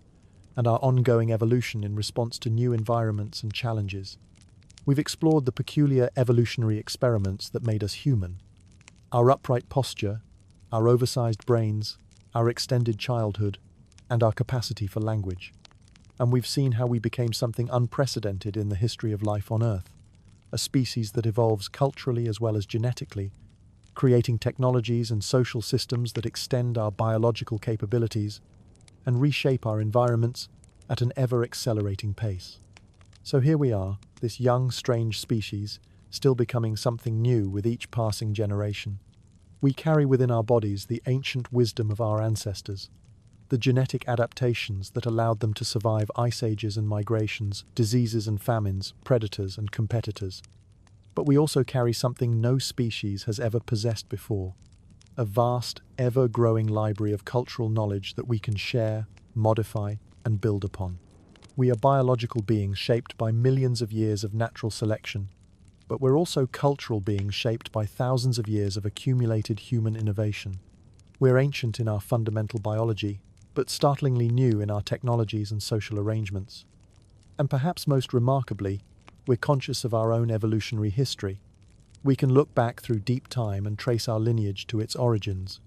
and our ongoing evolution in response to new environments and challenges. We've explored the peculiar evolutionary experiments that made us human. Our upright posture, our oversized brains, our extended childhood, and our capacity for language. And we've seen how we became something unprecedented in the history of life on Earth, a species that evolves culturally as well as genetically, creating technologies and social systems that extend our biological capabilities and reshape our environments at an ever-accelerating pace. So here we are, this young, strange species, still becoming something new with each passing generation. We carry within our bodies the ancient wisdom of our ancestors, the genetic adaptations that allowed them to survive ice ages and migrations, diseases and famines, predators and competitors. But we also carry something no species has ever possessed before, a vast, ever-growing library of cultural knowledge that we can share, modify, and build upon. We are biological beings shaped by millions of years of natural selection, but we're also cultural beings shaped by thousands of years of accumulated human innovation. We're ancient in our fundamental biology, but startlingly new in our technologies and social arrangements. And perhaps most remarkably, we're conscious of our own evolutionary history, We can look back through deep time and trace our lineage to its origins.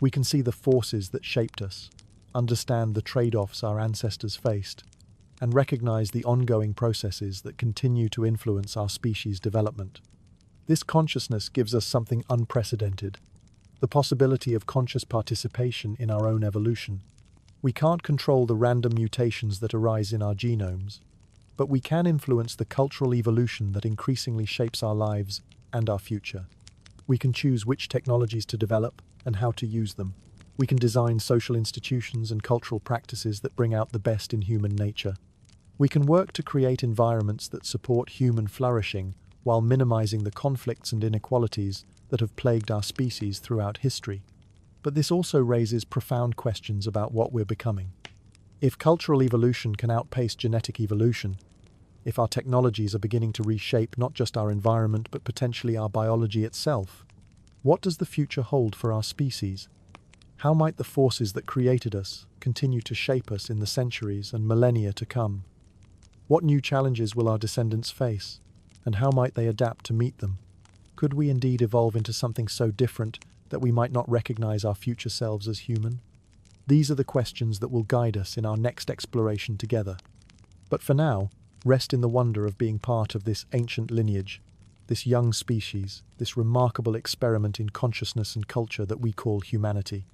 We can see the forces that shaped us, understand the trade-offs our ancestors faced, and recognize the ongoing processes that continue to influence our species' development. This consciousness gives us something unprecedented, the possibility of conscious participation in our own evolution. We can't control the random mutations that arise in our genomes, but we can influence the cultural evolution that increasingly shapes our lives and our future. We can choose which technologies to develop and how to use them. We can design social institutions and cultural practices that bring out the best in human nature. We can work to create environments that support human flourishing while minimizing the conflicts and inequalities that have plagued our species throughout history. But this also raises profound questions about what we're becoming. If cultural evolution can outpace genetic evolution, if our technologies are beginning to reshape not just our environment but potentially our biology itself, what does the future hold for our species? How might the forces that created us continue to shape us in the centuries and millennia to come? What new challenges will our descendants face, and how might they adapt to meet them? Could we indeed evolve into something so different that we might not recognize our future selves as human? These are the questions that will guide us in our next exploration together. But for now, rest in the wonder of being part of this ancient lineage, this young species, this remarkable experiment in consciousness and culture that we call humanity.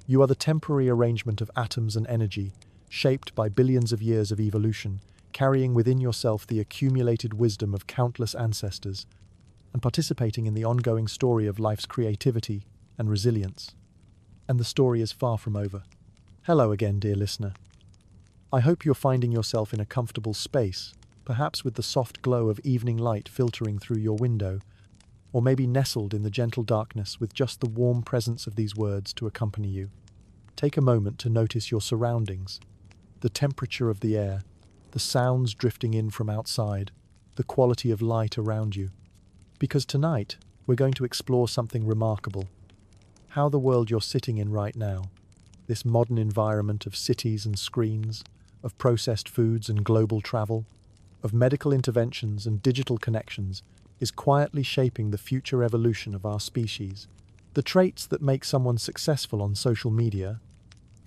You are the temporary arrangement of atoms and energy, shaped by billions of years of evolution, carrying within yourself the accumulated wisdom of countless ancestors, and participating in the ongoing story of life's creativity and resilience. And the story is far from over. Hello again, dear listener. I hope you're finding yourself in a comfortable space, perhaps with the soft glow of evening light filtering through your window, or maybe nestled in the gentle darkness with just the warm presence of these words to accompany you. Take a moment to notice your surroundings, the temperature of the air, the sounds drifting in from outside, the quality of light around you. Because tonight, we're going to explore something remarkable. How the world you're sitting in right now, this modern environment of cities and screens, of processed foods and global travel, of medical interventions and digital connections, is quietly shaping the future evolution of our species. The traits that make someone successful on social media,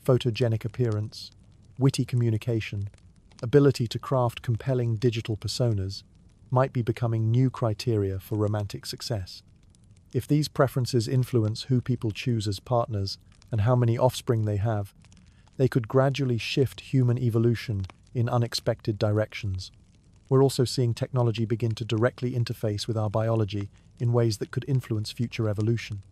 photogenic appearance, witty communication, ability to craft compelling digital personas, might be becoming new criteria for romantic success. If these preferences influence who people choose as partners and how many offspring they have, they could gradually shift human evolution in unexpected directions. We're also seeing technology begin to directly interface with our biology in ways that could influence future evolution.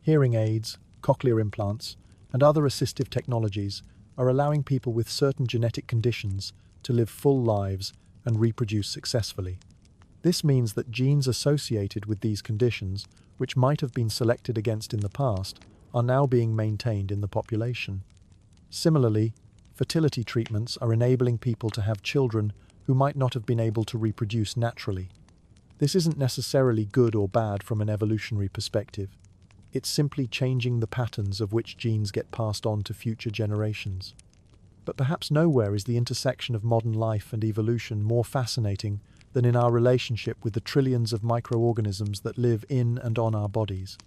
Hearing aids, cochlear implants, and other assistive technologies are allowing people with certain genetic conditions to live full lives and reproduce successfully. This means that genes associated with these conditions, which might have been selected against in the past, are now being maintained in the population. Similarly, fertility treatments are enabling people to have children who might not have been able to reproduce naturally. This isn't necessarily good or bad from an evolutionary perspective. It's simply changing the patterns of which genes get passed on to future generations. But perhaps nowhere is the intersection of modern life and evolution more fascinating than in our relationship with the trillions of microorganisms that live in and on our bodies.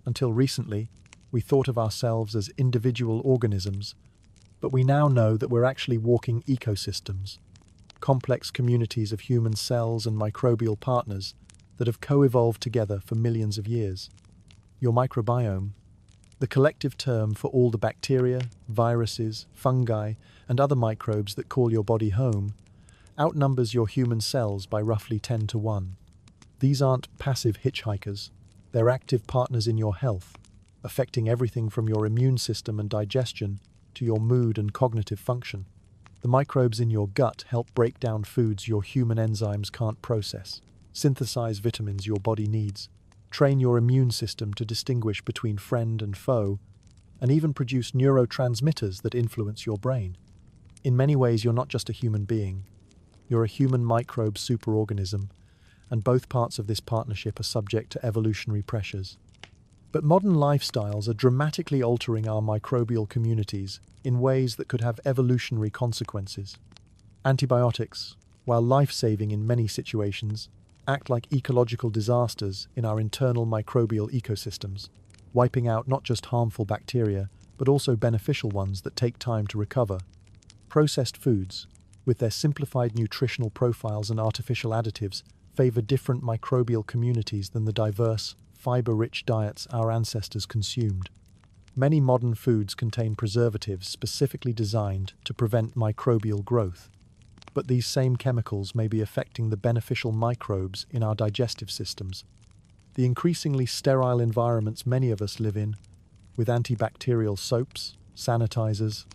Until recently, we thought of ourselves as individual organisms, but we now know that we're actually walking ecosystems, complex communities of human cells and microbial partners that have co-evolved together for millions of years. Your microbiome, the collective term for all the bacteria, viruses, fungi, and other microbes that call your body home, outnumbers your human cells by roughly 10 to 1. These aren't passive hitchhikers. They're active partners in your health, affecting everything from your immune system and digestion to your mood and cognitive function. The microbes in your gut help break down foods your human enzymes can't process, synthesize vitamins your body needs, train your immune system to distinguish between friend and foe, and even produce neurotransmitters that influence your brain. In many ways, you're not just a human being. You're a human microbe superorganism, and both parts of this partnership are subject to evolutionary pressures. But modern lifestyles are dramatically altering our microbial communities in ways that could have evolutionary consequences. Antibiotics, while life-saving in many situations, act like ecological disasters in our internal microbial ecosystems, wiping out not just harmful bacteria, but also beneficial ones that take time to recover. Processed foods, with their simplified nutritional profiles and artificial additives, favor different microbial communities than the diverse, fiber-rich diets our ancestors consumed. Many modern foods contain preservatives specifically designed to prevent microbial growth, but these same chemicals may be affecting the beneficial microbes in our digestive systems. The increasingly sterile environments many of us live in, with antibacterial soaps, sanitizers,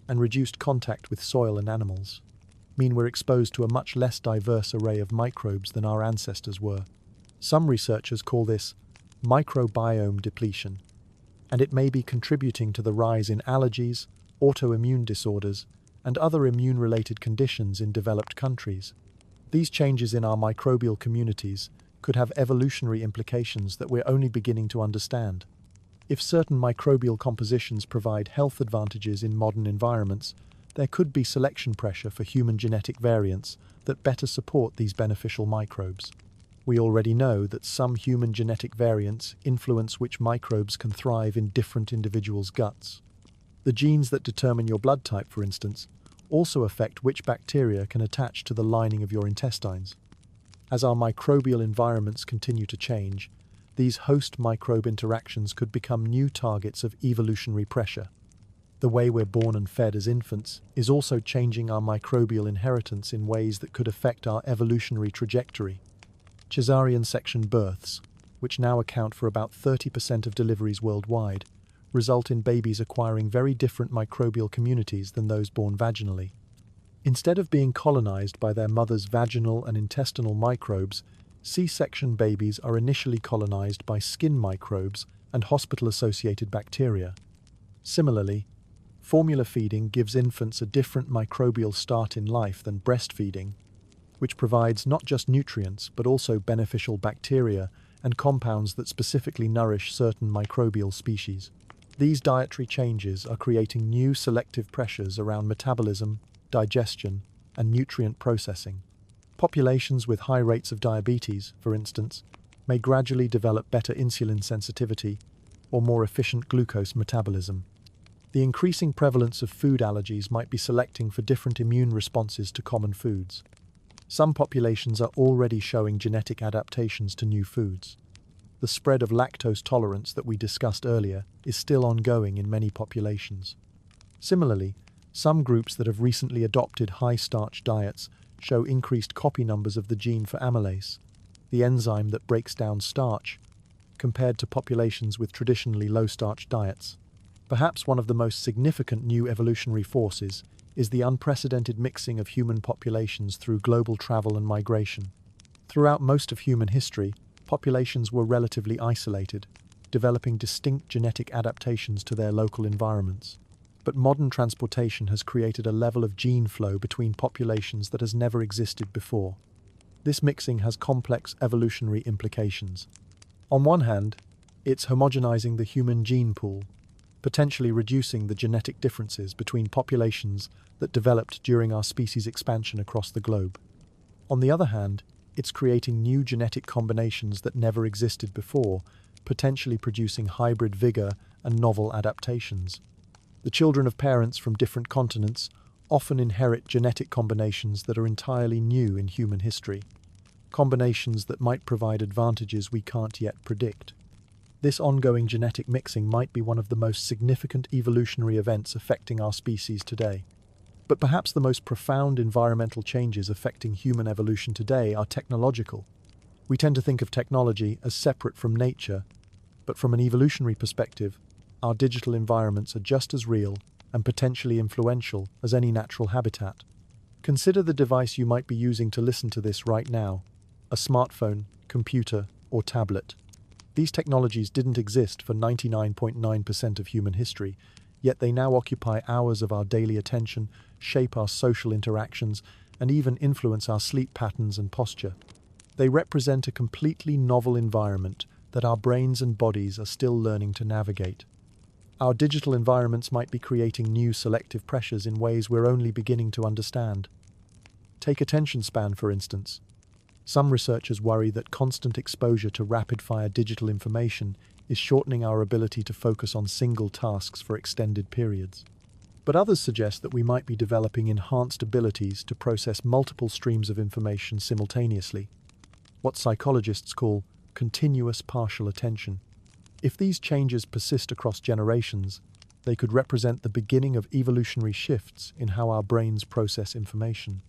and reduced contact with soil and animals, mean we're exposed to a much less diverse array of microbes than our ancestors were. Some researchers call this microbiome depletion, and it may be contributing to the rise in allergies, autoimmune disorders, and other immune-related conditions in developed countries. These changes in our microbial communities could have evolutionary implications that we're only beginning to understand. If certain microbial compositions provide health advantages in modern environments, there could be selection pressure for human genetic variants that better support these beneficial microbes. We already know that some human genetic variants influence which microbes can thrive in different individuals' guts. The genes that determine your blood type, for instance, also affect which bacteria can attach to the lining of your intestines. As our microbial environments continue to change, these host-microbe interactions could become new targets of evolutionary pressure. The way we're born and fed as infants is also changing our microbial inheritance in ways that could affect our evolutionary trajectory. Cesarean section births, which now account for about 30% of deliveries worldwide, result in babies acquiring very different microbial communities than those born vaginally. Instead of being colonized by their mother's vaginal and intestinal microbes, C-section babies are initially colonized by skin microbes and hospital-associated bacteria. Similarly, formula feeding gives infants a different microbial start in life than breastfeeding, which provides not just nutrients but also beneficial bacteria and compounds that specifically nourish certain microbial species. These dietary changes are creating new selective pressures around metabolism, digestion, and nutrient processing. Populations with high rates of diabetes, for instance, may gradually develop better insulin sensitivity or more efficient glucose metabolism. The increasing prevalence of food allergies might be selecting for different immune responses to common foods. Some populations are already showing genetic adaptations to new foods. The spread of lactose tolerance that we discussed earlier is still ongoing in many populations. Similarly, some groups that have recently adopted high-starch diets show increased copy numbers of the gene for amylase, the enzyme that breaks down starch, compared to populations with traditionally low-starch diets. Perhaps one of the most significant new evolutionary forces is the unprecedented mixing of human populations through global travel and migration. Throughout most of human history, populations were relatively isolated, developing distinct genetic adaptations to their local environments. But modern transportation has created a level of gene flow between populations that has never existed before. This mixing has complex evolutionary implications. On one hand, it's homogenizing the human gene pool, potentially reducing the genetic differences between populations that developed during our species' expansion across the globe. On the other hand, it's creating new genetic combinations that never existed before, potentially producing hybrid vigor and novel adaptations. The children of parents from different continents often inherit genetic combinations that are entirely new in human history, combinations that might provide advantages we can't yet predict. This ongoing genetic mixing might be one of the most significant evolutionary events affecting our species today. But perhaps the most profound environmental changes affecting human evolution today are technological. We tend to think of technology as separate from nature, but from an evolutionary perspective, our digital environments are just as real and potentially influential as any natural habitat. Consider the device you might be using to listen to this right now: a smartphone, computer, or tablet. These technologies didn't exist for 99.9% of human history, yet they now occupy hours of our daily attention, shape our social interactions, and even influence our sleep patterns and posture. They represent a completely novel environment that our brains and bodies are still learning to navigate. Our digital environments might be creating new selective pressures in ways we're only beginning to understand. Take attention span, for instance. Some researchers worry that constant exposure to rapid-fire digital information is shortening our ability to focus on single tasks for extended periods. But others suggest that we might be developing enhanced abilities to process multiple streams of information simultaneously, what psychologists call continuous partial attention. If these changes persist across generations, they could represent the beginning of evolutionary shifts in how our brains process information.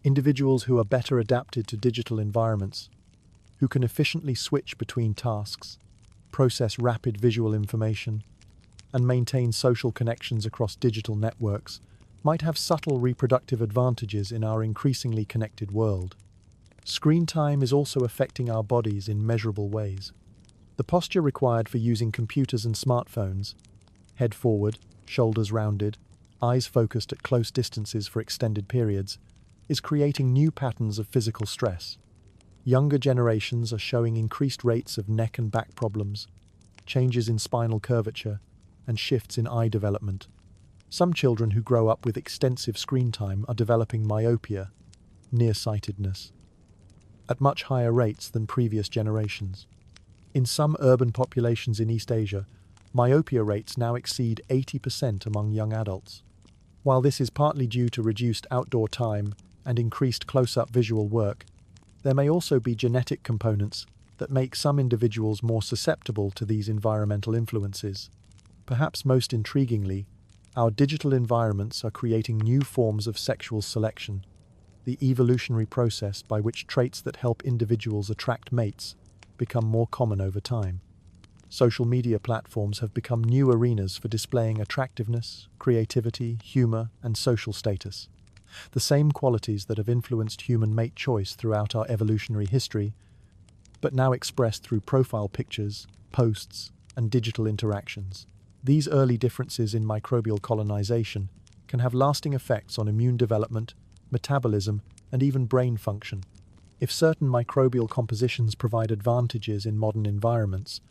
Individuals who are better adapted to digital environments, who can efficiently switch between tasks, process rapid visual information, and maintain social connections across digital networks, might have subtle reproductive advantages in our increasingly connected world. Screen time is also affecting our bodies in measurable ways. The posture required for using computers and smartphones, head forward, shoulders rounded, eyes focused at close distances for extended periods, is creating new patterns of physical stress. Younger generations are showing increased rates of neck and back problems, changes in spinal curvature, and shifts in eye development. Some children who grow up with extensive screen time are developing myopia, nearsightedness, at much higher rates than previous generations. In some urban populations in East Asia, myopia rates now exceed 80% among young adults. While this is partly due to reduced outdoor time and increased close-up visual work, there may also be genetic components that make some individuals more susceptible to these environmental influences. Perhaps most intriguingly, our digital environments are creating new forms of sexual selection, the evolutionary process by which traits that help individuals attract mates become more common over time. Social media platforms have become new arenas for displaying attractiveness, creativity, humor, and social status. The same qualities that have influenced human mate choice throughout our evolutionary history, but now expressed through profile pictures, posts, and digital interactions. These early differences in microbial colonization can have lasting effects on immune development, metabolism, and even brain function. If certain microbial compositions provide advantages in modern environments,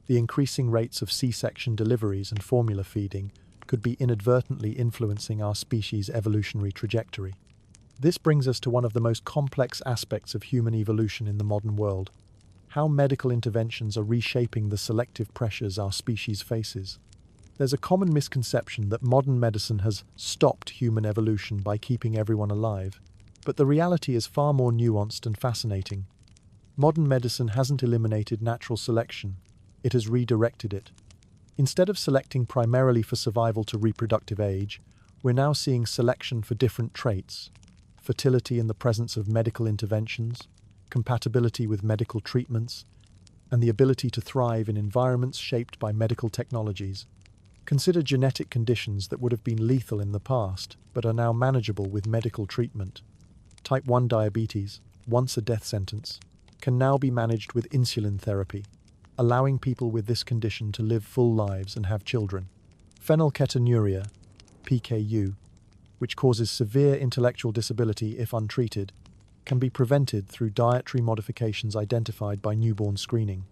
the increasing rates of C-section deliveries and formula feeding could be inadvertently influencing our species' evolutionary trajectory. This brings us to one of the most complex aspects of human evolution in the modern world: how medical interventions are reshaping the selective pressures our species faces. There's a common misconception that modern medicine has stopped human evolution by keeping everyone alive, but the reality is far more nuanced and fascinating. Modern medicine hasn't eliminated natural selection, it has redirected it. Instead of selecting primarily for survival to reproductive age, we're now seeing selection for different traits: fertility in the presence of medical interventions, compatibility with medical treatments, and the ability to thrive in environments shaped by medical technologies. Consider genetic conditions that would have been lethal in the past, but are now manageable with medical treatment. Type 1 diabetes, once a death sentence, can now be managed with insulin therapy, allowing people with this condition to live full lives and have children. Phenylketonuria, PKU, which causes severe intellectual disability if untreated, can be prevented through dietary modifications identified by newborn screening.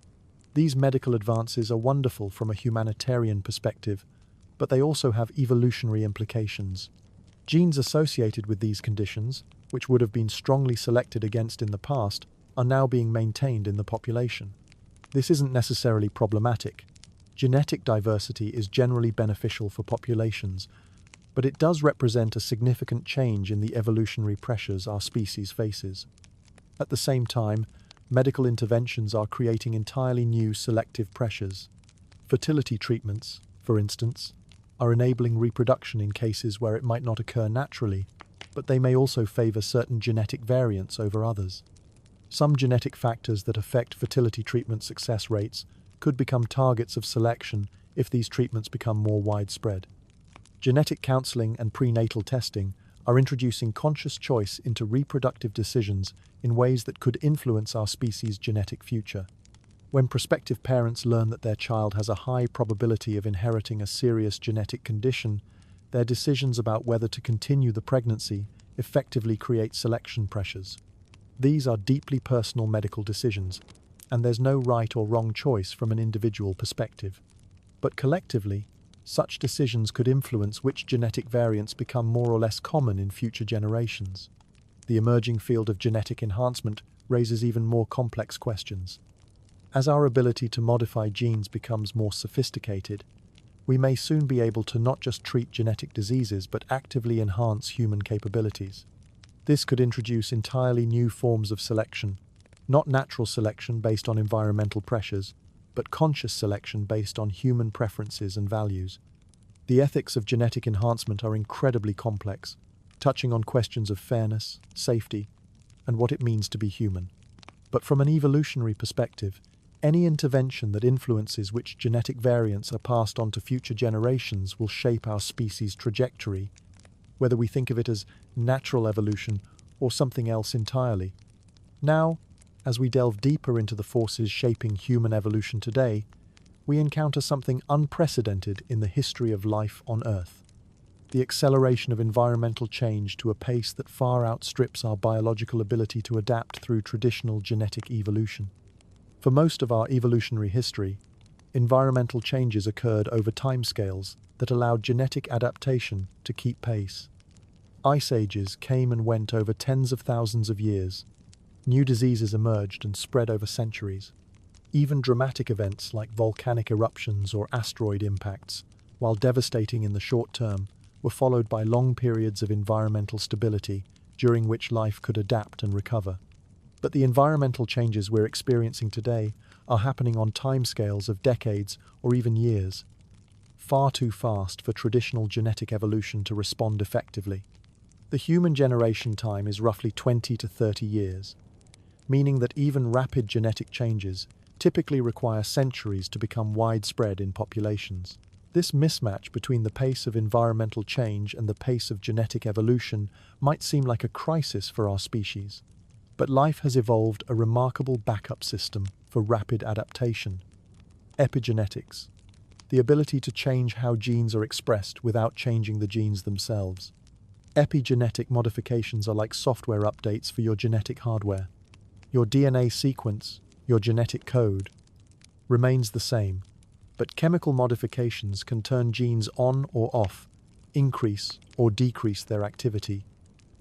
These medical advances are wonderful from a humanitarian perspective, but they also have evolutionary implications. Genes associated with these conditions, which would have been strongly selected against in the past, are now being maintained in the population. This isn't necessarily problematic. Genetic diversity is generally beneficial for populations, but it does represent a significant change in the evolutionary pressures our species faces. At the same time, medical interventions are creating entirely new selective pressures. Fertility treatments, for instance, are enabling reproduction in cases where it might not occur naturally, but they may also favor certain genetic variants over others. Some genetic factors that affect fertility treatment success rates could become targets of selection if these treatments become more widespread. Genetic counseling and prenatal testing are introducing conscious choice into reproductive decisions in ways that could influence our species' genetic future. When prospective parents learn that their child has a high probability of inheriting a serious genetic condition, their decisions about whether to continue the pregnancy effectively create selection pressures. These are deeply personal medical decisions, and there's no right or wrong choice from an individual perspective. But collectively, such decisions could influence which genetic variants become more or less common in future generations. The emerging field of genetic enhancement raises even more complex questions. As our ability to modify genes becomes more sophisticated, we may soon be able to not just treat genetic diseases but actively enhance human capabilities. This could introduce entirely new forms of selection, not natural selection based on environmental pressures, but conscious selection based on human preferences and values. The ethics of genetic enhancement are incredibly complex, touching on questions of fairness, safety, and what it means to be human. But from an evolutionary perspective, any intervention that influences which genetic variants are passed on to future generations will shape our species' trajectory, whether we think of it as natural evolution or something else entirely. Now, as we delve deeper into the forces shaping human evolution today, we encounter something unprecedented in the history of life on Earth: the acceleration of environmental change to a pace that far outstrips our biological ability to adapt through traditional genetic evolution. For most of our evolutionary history, environmental changes occurred over timescales that allowed genetic adaptation to keep pace. Ice ages came and went over tens of thousands of years. New diseases emerged and spread over centuries. Even dramatic events like volcanic eruptions or asteroid impacts, while devastating in the short term, were followed by long periods of environmental stability during which life could adapt and recover. But the environmental changes we're experiencing today are happening on timescales of decades or even years, far too fast for traditional genetic evolution to respond effectively. The human generation time is roughly 20 to 30 years, meaning that even rapid genetic changes typically require centuries to become widespread in populations. This mismatch between the pace of environmental change and the pace of genetic evolution might seem like a crisis for our species. But life has evolved a remarkable backup system for rapid adaptation: epigenetics, the ability to change how genes are expressed without changing the genes themselves. Epigenetic modifications are like software updates for your genetic hardware. Your DNA sequence, your genetic code, remains the same, but chemical modifications can turn genes on or off, increase or decrease their activity,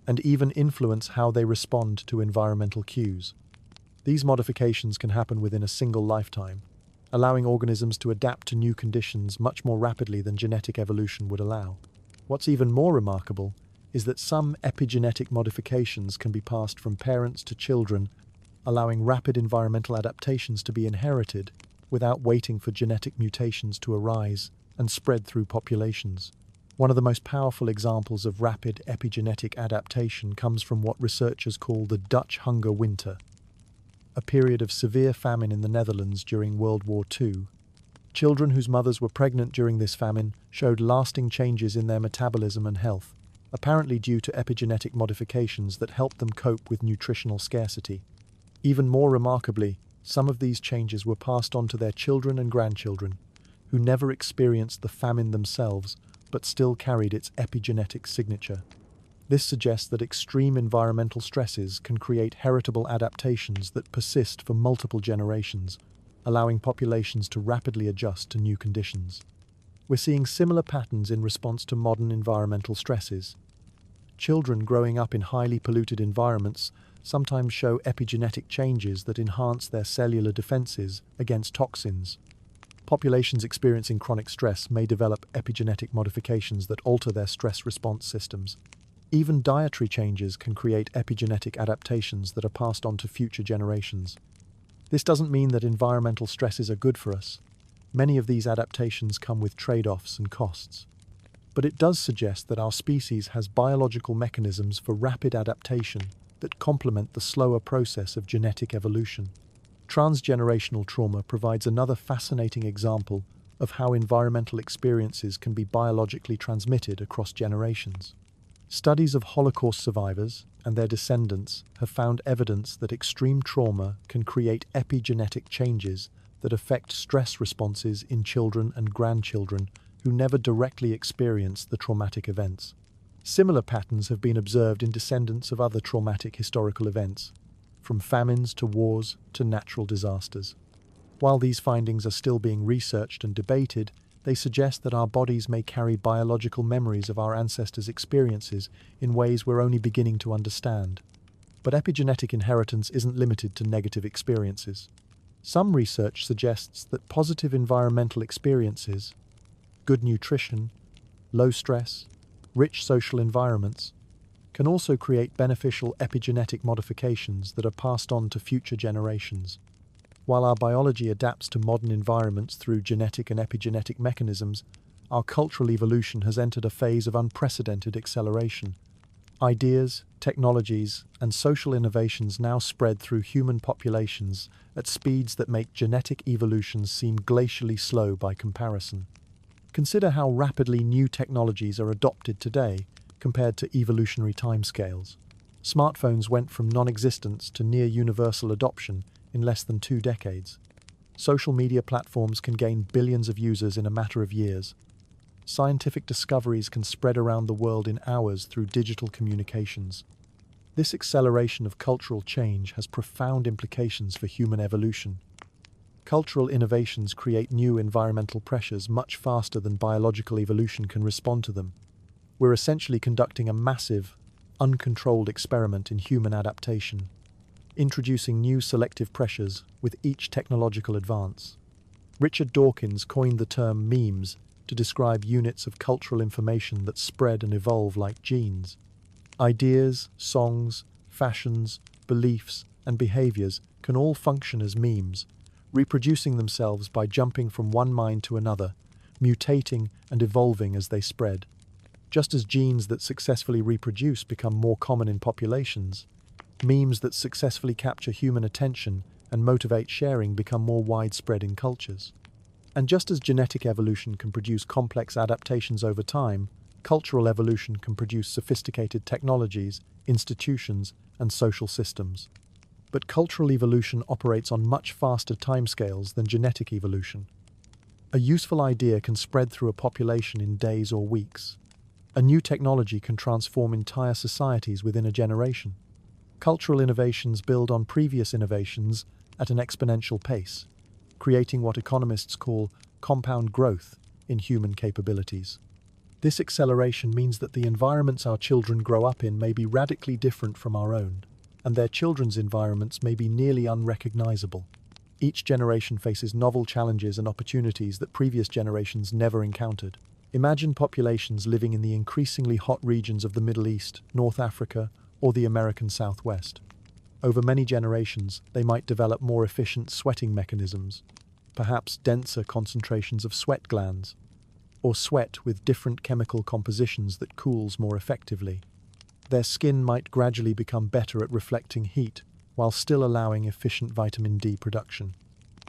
and even influence how they respond to environmental cues. These modifications can happen within a single lifetime, allowing organisms to adapt to new conditions much more rapidly than genetic evolution would allow. What's even more remarkable is that some epigenetic modifications can be passed from parents to children, allowing rapid environmental adaptations to be inherited without waiting for genetic mutations to arise and spread through populations. One of the most powerful examples of rapid epigenetic adaptation comes from what researchers call the Dutch hunger winter, a period of severe famine in the Netherlands during World War II. Children whose mothers were pregnant during this famine showed lasting changes in their metabolism and health, apparently due to epigenetic modifications that helped them cope with nutritional scarcity. Even more remarkably, some of these changes were passed on to their children and grandchildren, who never experienced the famine themselves but still carried its epigenetic signature. This suggests that extreme environmental stresses can create heritable adaptations that persist for multiple generations, allowing populations to rapidly adjust to new conditions. We're seeing similar patterns in response to modern environmental stresses. Children growing up in highly polluted environments sometimes show epigenetic changes that enhance their cellular defenses against toxins. Populations experiencing chronic stress may develop epigenetic modifications that alter their stress response systems. Even dietary changes can create epigenetic adaptations that are passed on to future generations. This doesn't mean that environmental stresses are good for us. Many of these adaptations come with trade-offs and costs. But it does suggest that our species has biological mechanisms for rapid adaptation that complement the slower process of genetic evolution. Transgenerational trauma provides another fascinating example of how environmental experiences can be biologically transmitted across generations. Studies of Holocaust survivors and their descendants have found evidence that extreme trauma can create epigenetic changes that affect stress responses in children and grandchildren who never directly experienced the traumatic events. Similar patterns have been observed in descendants of other traumatic historical events, from famines to wars to natural disasters. While these findings are still being researched and debated, they suggest that our bodies may carry biological memories of our ancestors' experiences in ways we're only beginning to understand. But epigenetic inheritance isn't limited to negative experiences. Some research suggests that positive environmental experiences, good nutrition, low stress, rich social environments, can also create beneficial epigenetic modifications that are passed on to future generations. While our biology adapts to modern environments through genetic and epigenetic mechanisms, our cultural evolution has entered a phase of unprecedented acceleration. Ideas, technologies, and social innovations now spread through human populations at speeds that make genetic evolution seem glacially slow by comparison. Consider how rapidly new technologies are adopted today compared to evolutionary timescales. Smartphones went from non-existence to near universal adoption in less than 2 decades. Social media platforms can gain billions of users in a matter of years. Scientific discoveries can spread around the world in hours through digital communications. This acceleration of cultural change has profound implications for human evolution. Cultural innovations create new environmental pressures much faster than biological evolution can respond to them. We're essentially conducting a massive, uncontrolled experiment in human adaptation, introducing new selective pressures with each technological advance. Richard Dawkins coined the term memes to describe units of cultural information that spread and evolve like genes. Ideas, songs, fashions, beliefs, and behaviors can all function as memes, reproducing themselves by jumping from one mind to another, mutating and evolving as they spread. Just as genes that successfully reproduce become more common in populations, memes that successfully capture human attention and motivate sharing become more widespread in cultures. And just as genetic evolution can produce complex adaptations over time, cultural evolution can produce sophisticated technologies, institutions, and social systems. But cultural evolution operates on much faster timescales than genetic evolution. A useful idea can spread through a population in days or weeks. A new technology can transform entire societies within a generation. Cultural innovations build on previous innovations at an exponential pace, creating what economists call compound growth in human capabilities. This acceleration means that the environments our children grow up in may be radically different from our own, and their children's environments may be nearly unrecognizable. Each generation faces novel challenges and opportunities that previous generations never encountered. Imagine populations living in the increasingly hot regions of the Middle East, North Africa, or the American Southwest. Over many generations, they might develop more efficient sweating mechanisms, perhaps denser concentrations of sweat glands, or sweat with different chemical compositions that cools more effectively. Their skin might gradually become better at reflecting heat, while still allowing efficient vitamin D production.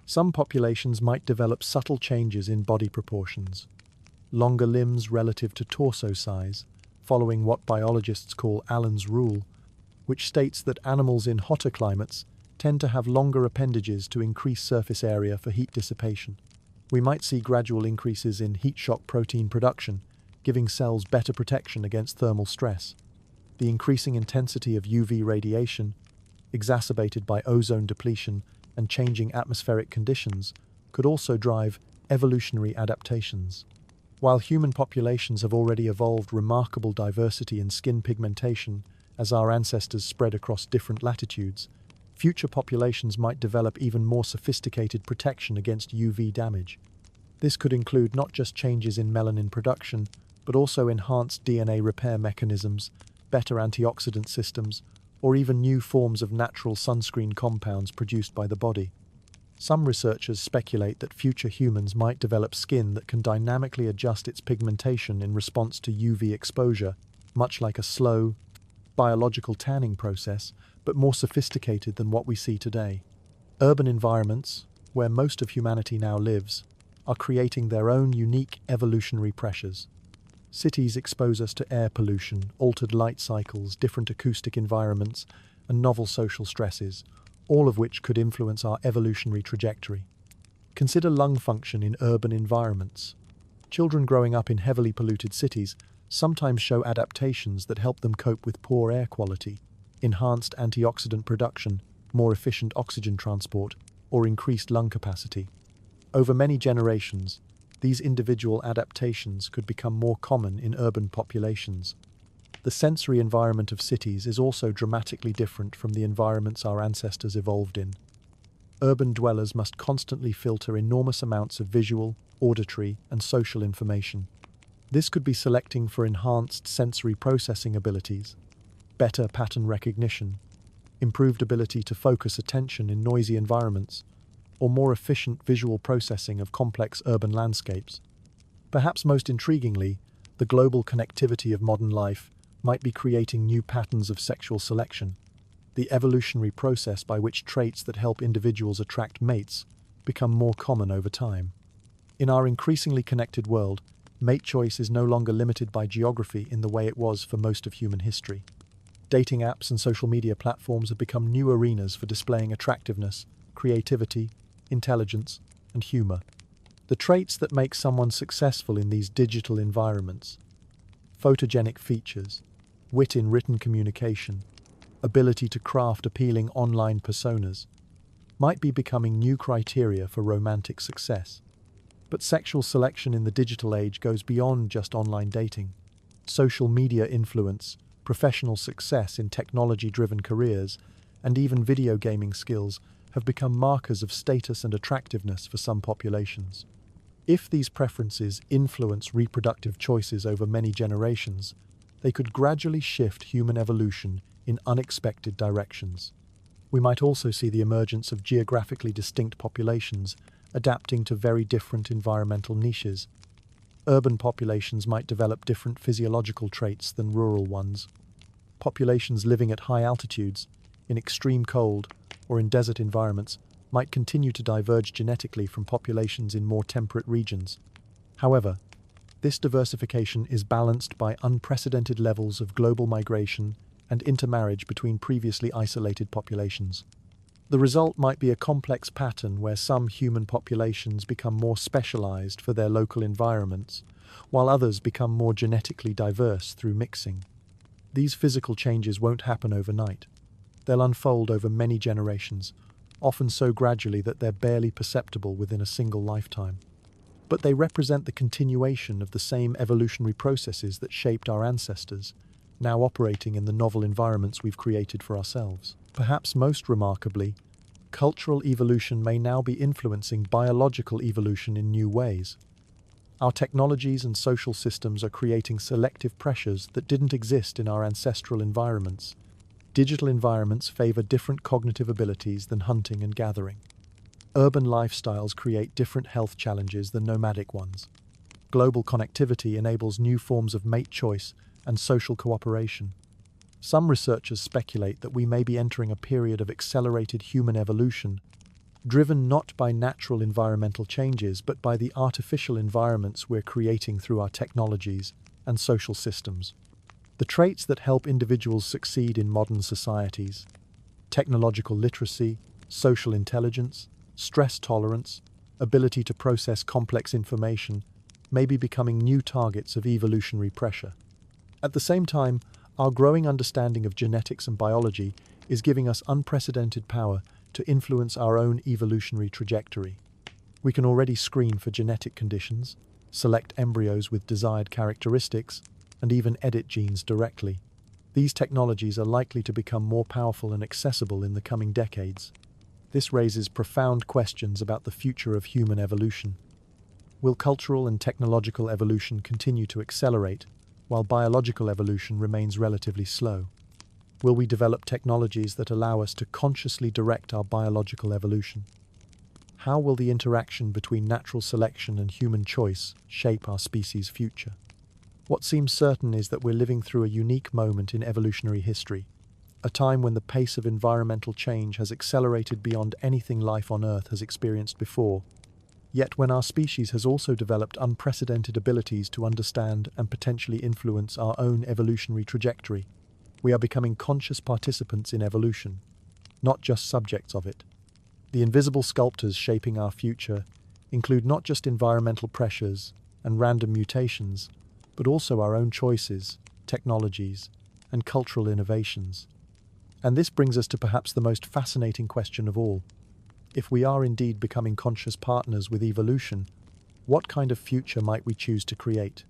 Some populations might develop subtle changes in body proportions, longer limbs relative to torso size, following what biologists call Allen's rule, which states that animals in hotter climates tend to have longer appendages to increase surface area for heat dissipation. We might see gradual increases in heat shock protein production, giving cells better protection against thermal stress. The increasing intensity of UV radiation, exacerbated by ozone depletion and changing atmospheric conditions, could also drive evolutionary adaptations. While human populations have already evolved remarkable diversity in skin pigmentation as our ancestors spread across different latitudes, future populations might develop even more sophisticated protection against UV damage. This could include not just changes in melanin production, but also enhanced DNA repair mechanisms, better antioxidant systems, or even new forms of natural sunscreen compounds produced by the body. Some researchers speculate that future humans might develop skin that can dynamically adjust its pigmentation in response to UV exposure, much like a slow, biological tanning process, but more sophisticated than what we see today. Urban environments, where most of humanity now lives, are creating their own unique evolutionary pressures. Cities expose us to air pollution, altered light cycles, different acoustic environments, and novel social stresses, all of which could influence our evolutionary trajectory. Consider lung function in urban environments. Children growing up in heavily polluted cities sometimes show adaptations that help them cope with poor air quality, enhanced antioxidant production, more efficient oxygen transport, or increased lung capacity. Over many generations, these individual adaptations could become more common in urban populations. The sensory environment of cities is also dramatically different from the environments our ancestors evolved in. Urban dwellers must constantly filter enormous amounts of visual, auditory, and social information. This could be selecting for enhanced sensory processing abilities, better pattern recognition, improved ability to focus attention in noisy environments, or more efficient visual processing of complex urban landscapes. Perhaps most intriguingly, the global connectivity of modern life might be creating new patterns of sexual selection, the evolutionary process by which traits that help individuals attract mates become more common over time. In our increasingly connected world, mate choice is no longer limited by geography in the way it was for most of human history. Dating apps and social media platforms have become new arenas for displaying attractiveness, creativity, intelligence, and humor. The traits that make someone successful in these digital environments, photogenic features, wit in written communication, ability to craft appealing online personas, might be becoming new criteria for romantic success. But sexual selection in the digital age goes beyond just online dating. Social media influence, professional success in technology-driven careers, and even video gaming skills have become markers of status and attractiveness for some populations. If these preferences influence reproductive choices over many generations, they could gradually shift human evolution in unexpected directions. We might also see the emergence of geographically distinct populations adapting to very different environmental niches. Urban populations might develop different physiological traits than rural ones. Populations living at high altitudes, in extreme cold, or in desert environments might continue to diverge genetically from populations in more temperate regions. However, this diversification is balanced by unprecedented levels of global migration and intermarriage between previously isolated populations. The result might be a complex pattern where some human populations become more specialized for their local environments, while others become more genetically diverse through mixing. These physical changes won't happen overnight. They'll unfold over many generations, often so gradually that they're barely perceptible within a single lifetime. But they represent the continuation of the same evolutionary processes that shaped our ancestors, now operating in the novel environments we've created for ourselves. Perhaps most remarkably, cultural evolution may now be influencing biological evolution in new ways. Our technologies and social systems are creating selective pressures that didn't exist in our ancestral environments. Digital environments favor different cognitive abilities than hunting and gathering. Urban lifestyles create different health challenges than nomadic ones. Global connectivity enables new forms of mate choice and social cooperation. Some researchers speculate that we may be entering a period of accelerated human evolution, driven not by natural environmental changes but by the artificial environments we're creating through our technologies and social systems. The traits that help individuals succeed in modern societies, technological literacy, social intelligence, stress tolerance, ability to process complex information, may be becoming new targets of evolutionary pressure. At the same time, our growing understanding of genetics and biology is giving us unprecedented power to influence our own evolutionary trajectory. We can already screen for genetic conditions, select embryos with desired characteristics, and even edit genes directly. These technologies are likely to become more powerful and accessible in the coming decades. This raises profound questions about the future of human evolution. Will cultural and technological evolution continue to accelerate, while biological evolution remains relatively slow? Will we develop technologies that allow us to consciously direct our biological evolution? How will the interaction between natural selection and human choice shape our species' future? What seems certain is that we're living through a unique moment in evolutionary history, a time when the pace of environmental change has accelerated beyond anything life on Earth has experienced before, yet when our species has also developed unprecedented abilities to understand and potentially influence our own evolutionary trajectory. We are becoming conscious participants in evolution, not just subjects of it. The invisible sculptors shaping our future include not just environmental pressures and random mutations, but also our own choices, technologies, and cultural innovations. And this brings us to perhaps the most fascinating question of all. If we are indeed becoming conscious partners with evolution, what kind of future might we choose to create?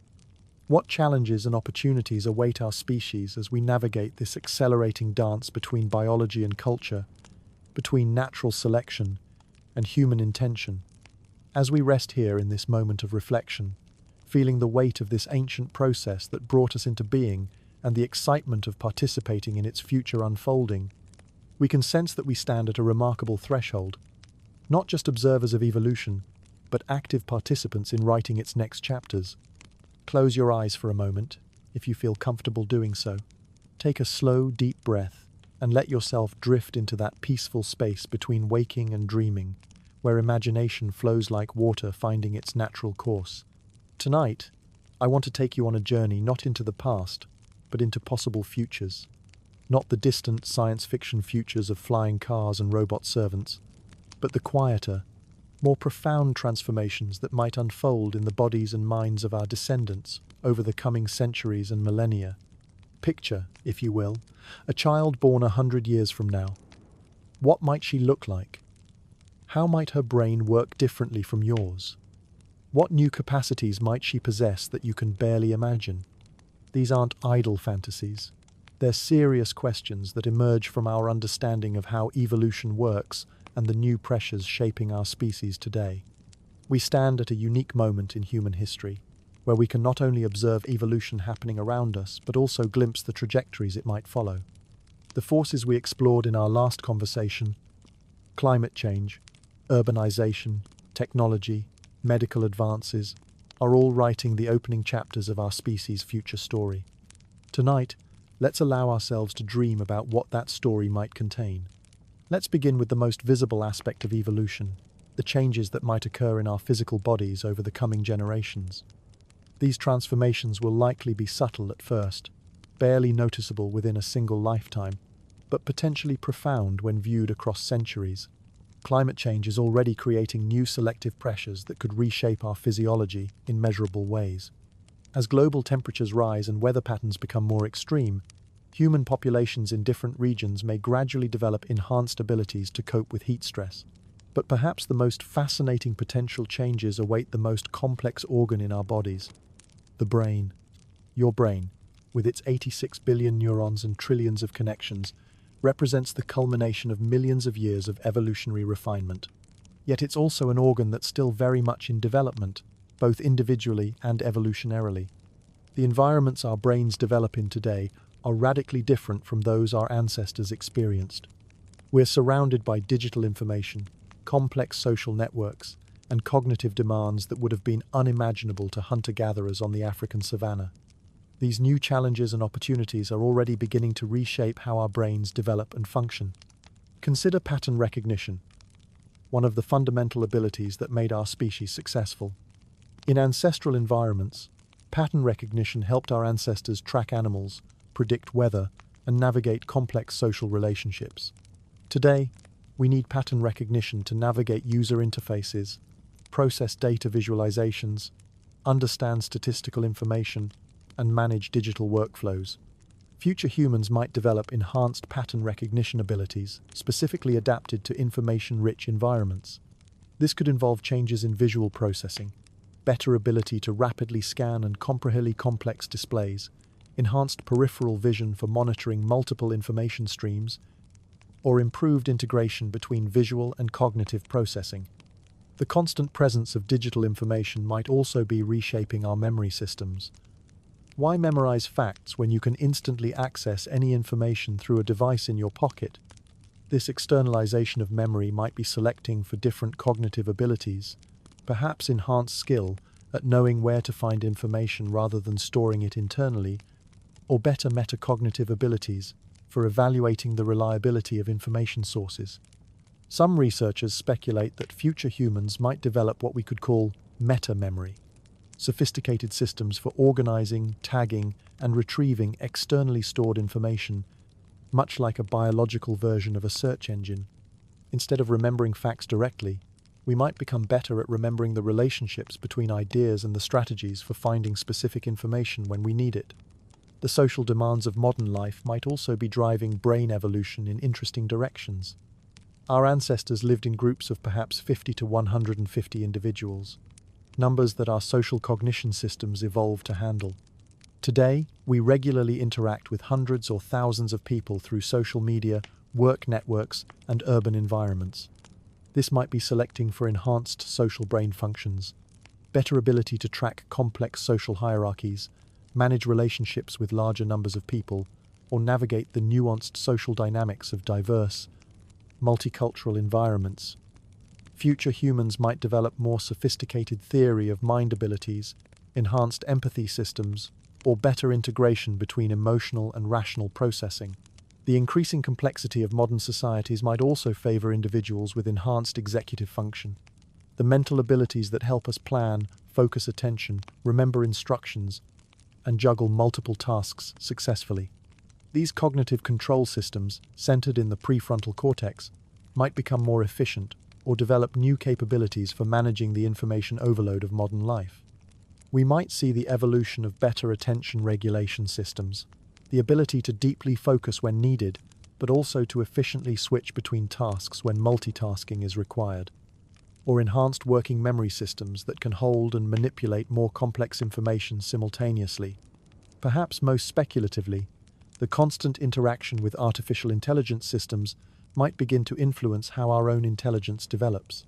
What challenges and opportunities await our species as we navigate this accelerating dance between biology and culture, between natural selection and human intention? As we rest here in this moment of reflection, feeling the weight of this ancient process that brought us into being and the excitement of participating in its future unfolding, we can sense that we stand at a remarkable threshold, not just observers of evolution, but active participants in writing its next chapters. Close your eyes for a moment, if you feel comfortable doing so. Take a slow, deep breath and let yourself drift into that peaceful space between waking and dreaming, where imagination flows like water finding its natural course. Tonight, I want to take you on a journey not into the past, but into possible futures. Not the distant science fiction futures of flying cars and robot servants, but the quieter, more profound transformations that might unfold in the bodies and minds of our descendants over the coming centuries and millennia. Picture, if you will, a child born 100 years from now. What might she look like? How might her brain work differently from yours? What new capacities might she possess that you can barely imagine? These aren't idle fantasies. They're serious questions that emerge from our understanding of how evolution works and the new pressures shaping our species today. We stand at a unique moment in human history, where we can not only observe evolution happening around us, but also glimpse the trajectories it might follow. The forces we explored in our last conversation, climate change, urbanization, technology, medical advances, are all writing the opening chapters of our species' future story. Tonight, let's allow ourselves to dream about what that story might contain. Let's begin with the most visible aspect of evolution, the changes that might occur in our physical bodies over the coming generations. These transformations will likely be subtle at first, barely noticeable within a single lifetime, but potentially profound when viewed across centuries. Climate change is already creating new selective pressures that could reshape our physiology in measurable ways. As global temperatures rise and weather patterns become more extreme, human populations in different regions may gradually develop enhanced abilities to cope with heat stress. But perhaps the most fascinating potential changes await the most complex organ in our bodies, the brain. Your brain, with its 86 billion neurons and trillions of connections, represents the culmination of millions of years of evolutionary refinement. Yet it's also an organ that's still very much in development, both individually and evolutionarily. The environments our brains develop in today are radically different from those our ancestors experienced. We're surrounded by digital information, complex social networks, and cognitive demands that would have been unimaginable to hunter-gatherers on the African savanna. These new challenges and opportunities are already beginning to reshape how our brains develop and function. Consider pattern recognition, one of the fundamental abilities that made our species successful. In ancestral environments, pattern recognition helped our ancestors track animals, predict weather, and navigate complex social relationships. Today, we need pattern recognition to navigate user interfaces, process data visualizations, understand statistical information, and manage digital workflows. Future humans might develop enhanced pattern recognition abilities, specifically adapted to information-rich environments. This could involve changes in visual processing, better ability to rapidly scan and comprehend complex displays, enhanced peripheral vision for monitoring multiple information streams, or improved integration between visual and cognitive processing. The constant presence of digital information might also be reshaping our memory systems. Why memorize facts when you can instantly access any information through a device in your pocket? This externalization of memory might be selecting for different cognitive abilities, perhaps enhanced skill at knowing where to find information rather than storing it internally, or better metacognitive abilities for evaluating the reliability of information sources. Some researchers speculate that future humans might develop what we could call meta-memory, sophisticated systems for organizing, tagging, and retrieving externally stored information, much like a biological version of a search engine. Instead of remembering facts directly, we might become better at remembering the relationships between ideas and the strategies for finding specific information when we need it. The social demands of modern life might also be driving brain evolution in interesting directions. Our ancestors lived in groups of perhaps 50 to 150 individuals, numbers that our social cognition systems evolved to handle. Today, we regularly interact with hundreds or thousands of people through social media, work networks, and urban environments. This might be selecting for enhanced social brain functions, better ability to track complex social hierarchies, manage relationships with larger numbers of people, or navigate the nuanced social dynamics of diverse, multicultural environments. Future humans might develop more sophisticated theory of mind abilities, enhanced empathy systems, or better integration between emotional and rational processing. The increasing complexity of modern societies might also favor individuals with enhanced executive function, the mental abilities that help us plan, focus attention, remember instructions, and juggle multiple tasks successfully. These cognitive control systems, centered in the prefrontal cortex, might become more efficient or develop new capabilities for managing the information overload of modern life. We might see the evolution of better attention regulation systems, the ability to deeply focus when needed, but also to efficiently switch between tasks when multitasking is required, or enhanced working memory systems that can hold and manipulate more complex information simultaneously. Perhaps most speculatively, the constant interaction with artificial intelligence systems might begin to influence how our own intelligence develops.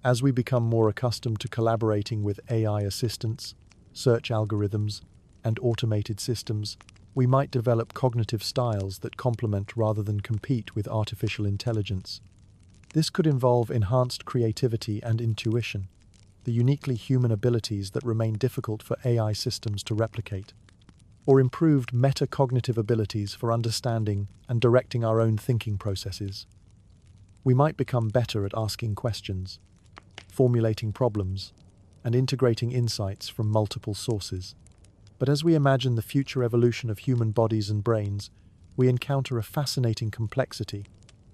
As we become more accustomed to collaborating with AI assistants, search algorithms, and automated systems, we might develop cognitive styles that complement rather than compete with artificial intelligence. This could involve enhanced creativity and intuition, the uniquely human abilities that remain difficult for AI systems to replicate, or improved metacognitive abilities for understanding and directing our own thinking processes. We might become better at asking questions, formulating problems, and integrating insights from multiple sources. But as we imagine the future evolution of human bodies and brains, we encounter a fascinating complexity,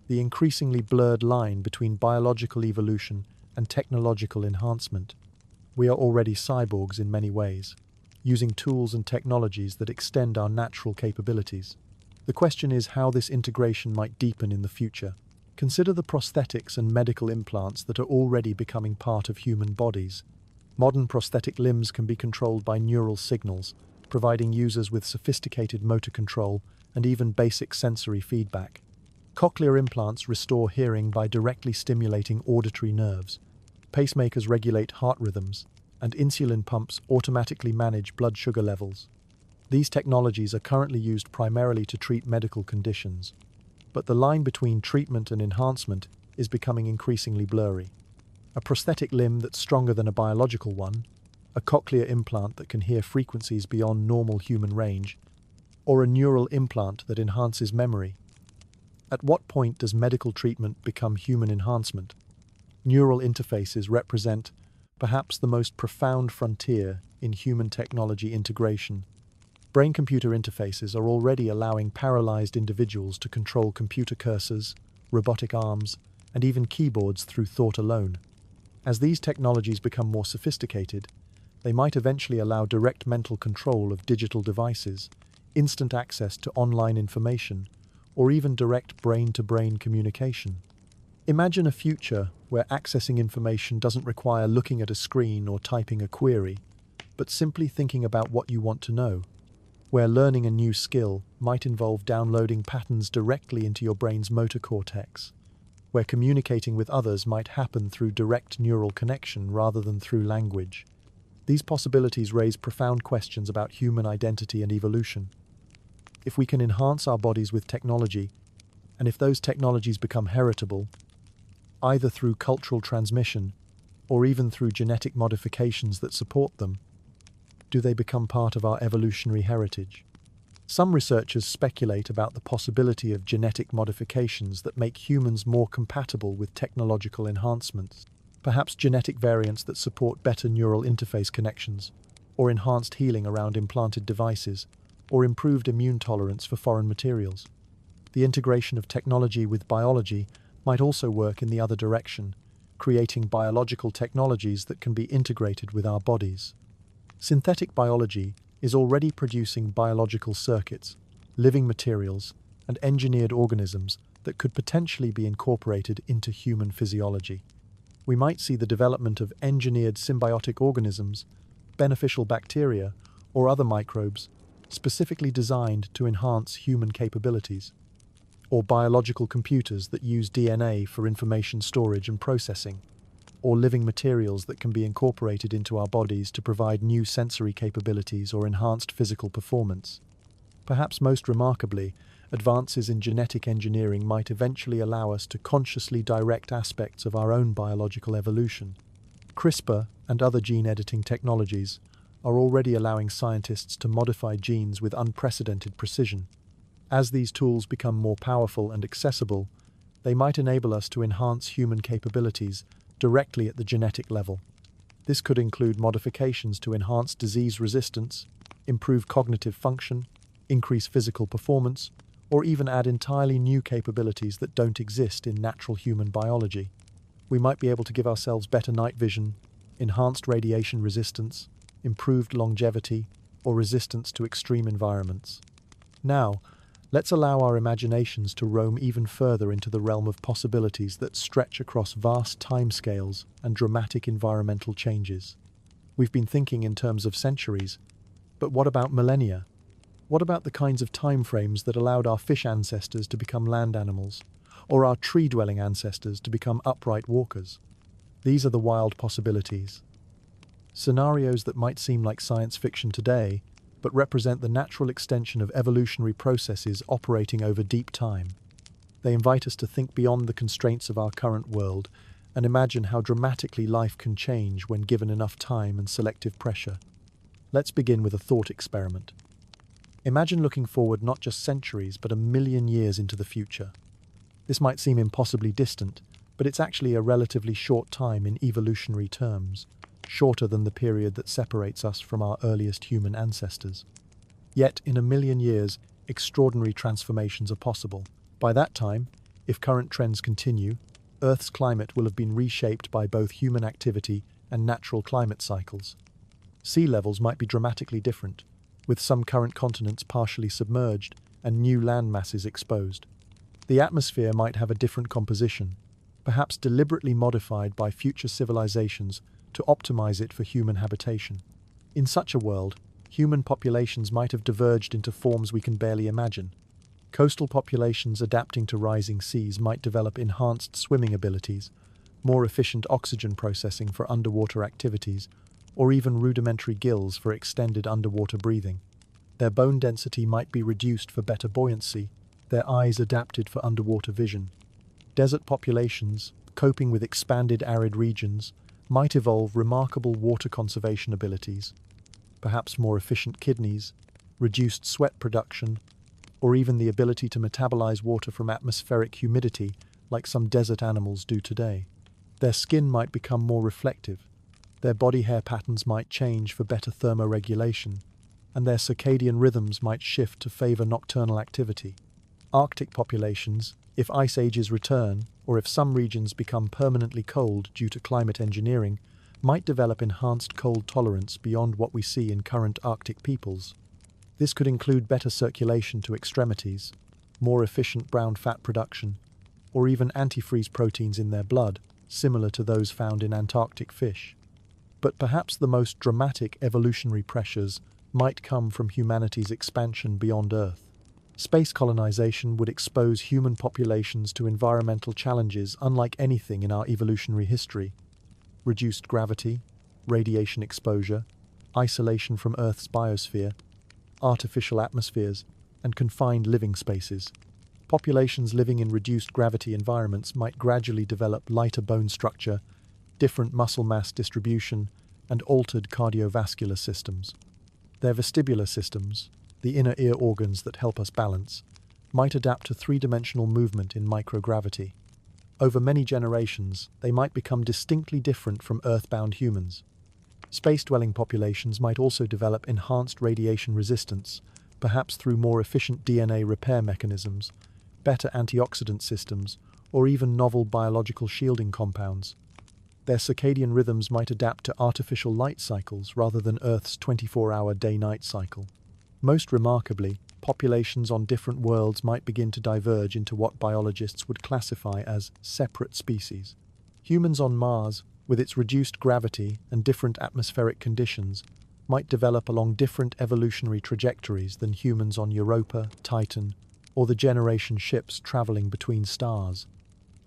the increasingly blurred line between biological evolution and technological enhancement. We are already cyborgs in many ways, using tools and technologies that extend our natural capabilities. The question is how this integration might deepen in the future. Consider the prosthetics and medical implants that are already becoming part of human bodies. Modern prosthetic limbs can be controlled by neural signals, providing users with sophisticated motor control and even basic sensory feedback. Cochlear implants restore hearing by directly stimulating auditory nerves. Pacemakers regulate heart rhythms, and insulin pumps automatically manage blood sugar levels. These technologies are currently used primarily to treat medical conditions, but the line between treatment and enhancement is becoming increasingly blurry. A prosthetic limb that's stronger than a biological one, a cochlear implant that can hear frequencies beyond normal human range, or a neural implant that enhances memory. At what point does medical treatment become human enhancement? Neural interfaces represent perhaps the most profound frontier in human technology integration. Brain-computer interfaces are already allowing paralyzed individuals to control computer cursors, robotic arms, and even keyboards through thought alone. As these technologies become more sophisticated, they might eventually allow direct mental control of digital devices, instant access to online information, or even direct brain-to-brain communication. Imagine a future where accessing information doesn't require looking at a screen or typing a query, but simply thinking about what you want to know, where learning a new skill might involve downloading patterns directly into your brain's motor cortex, where communicating with others might happen through direct neural connection rather than through language. These possibilities raise profound questions about human identity and evolution. If we can enhance our bodies with technology, and if those technologies become heritable, either through cultural transmission or even through genetic modifications that support them, do they become part of our evolutionary heritage? Some researchers speculate about the possibility of genetic modifications that make humans more compatible with technological enhancements, perhaps genetic variants that support better neural interface connections, or enhanced healing around implanted devices, or improved immune tolerance for foreign materials. The integration of technology with biology might also work in the other direction, creating biological technologies that can be integrated with our bodies. Synthetic biology is already producing biological circuits, living materials, and engineered organisms that could potentially be incorporated into human physiology. We might see the development of engineered symbiotic organisms, beneficial bacteria, or other microbes specifically designed to enhance human capabilities, or biological computers that use DNA for information storage and processing, or living materials that can be incorporated into our bodies to provide new sensory capabilities or enhanced physical performance. Perhaps most remarkably, advances in genetic engineering might eventually allow us to consciously direct aspects of our own biological evolution. CRISPR and other gene editing technologies are already allowing scientists to modify genes with unprecedented precision. As these tools become more powerful and accessible, they might enable us to enhance human capabilities directly at the genetic level. This could include modifications to enhance disease resistance, improve cognitive function, increase physical performance, or even add entirely new capabilities that don't exist in natural human biology. We might be able to give ourselves better night vision, enhanced radiation resistance, improved longevity, or resistance to extreme environments. Now, let's allow our imaginations to roam even further into the realm of possibilities that stretch across vast timescales and dramatic environmental changes. We've been thinking in terms of centuries, but what about millennia? What about the kinds of timeframes that allowed our fish ancestors to become land animals, or our tree-dwelling ancestors to become upright walkers? These are the wild possibilities. Scenarios that might seem like science fiction today, but represent the natural extension of evolutionary processes operating over deep time. They invite us to think beyond the constraints of our current world and imagine how dramatically life can change when given enough time and selective pressure. Let's begin with a thought experiment. Imagine looking forward not just centuries, but 1,000,000 years into the future. This might seem impossibly distant, but it's actually a relatively short time in evolutionary terms, shorter than the period that separates us from our earliest human ancestors. Yet, in 1,000,000 years, extraordinary transformations are possible. By that time, if current trends continue, Earth's climate will have been reshaped by both human activity and natural climate cycles. Sea levels might be dramatically different, with some current continents partially submerged and new land masses exposed. The atmosphere might have a different composition, perhaps deliberately modified by future civilizations to optimize it for human habitation. In such a world, human populations might have diverged into forms we can barely imagine. Coastal populations adapting to rising seas might develop enhanced swimming abilities, more efficient oxygen processing for underwater activities, or even rudimentary gills for extended underwater breathing. Their bone density might be reduced for better buoyancy, their eyes adapted for underwater vision. Desert populations, coping with expanded arid regions, might evolve remarkable water conservation abilities, perhaps more efficient kidneys, reduced sweat production, or even the ability to metabolize water from atmospheric humidity like some desert animals do today. Their skin might become more reflective, their body hair patterns might change for better thermoregulation, and their circadian rhythms might shift to favor nocturnal activity. Arctic populations, if ice ages return, or if some regions become permanently cold due to climate engineering, might develop enhanced cold tolerance beyond what we see in current Arctic peoples. This could include better circulation to extremities, more efficient brown fat production, or even antifreeze proteins in their blood, similar to those found in Antarctic fish. But perhaps the most dramatic evolutionary pressures might come from humanity's expansion beyond Earth. Space colonization would expose human populations to environmental challenges unlike anything in our evolutionary history. Reduced gravity, radiation exposure, isolation from Earth's biosphere, artificial atmospheres, and confined living spaces. Populations living in reduced gravity environments might gradually develop lighter bone structure, different muscle mass distribution, and altered cardiovascular systems. Their vestibular systems, the inner ear organs that help us balance, might adapt to three-dimensional movement in microgravity. Over many generations, they might become distinctly different from Earth-bound humans. Space-dwelling populations might also develop enhanced radiation resistance, perhaps through more efficient DNA repair mechanisms, better antioxidant systems, or even novel biological shielding compounds. Their circadian rhythms might adapt to artificial light cycles rather than Earth's 24-hour day-night cycle. Most remarkably, populations on different worlds might begin to diverge into what biologists would classify as separate species. Humans on Mars, with its reduced gravity and different atmospheric conditions, might develop along different evolutionary trajectories than humans on Europa, Titan, or the generation ships traveling between stars.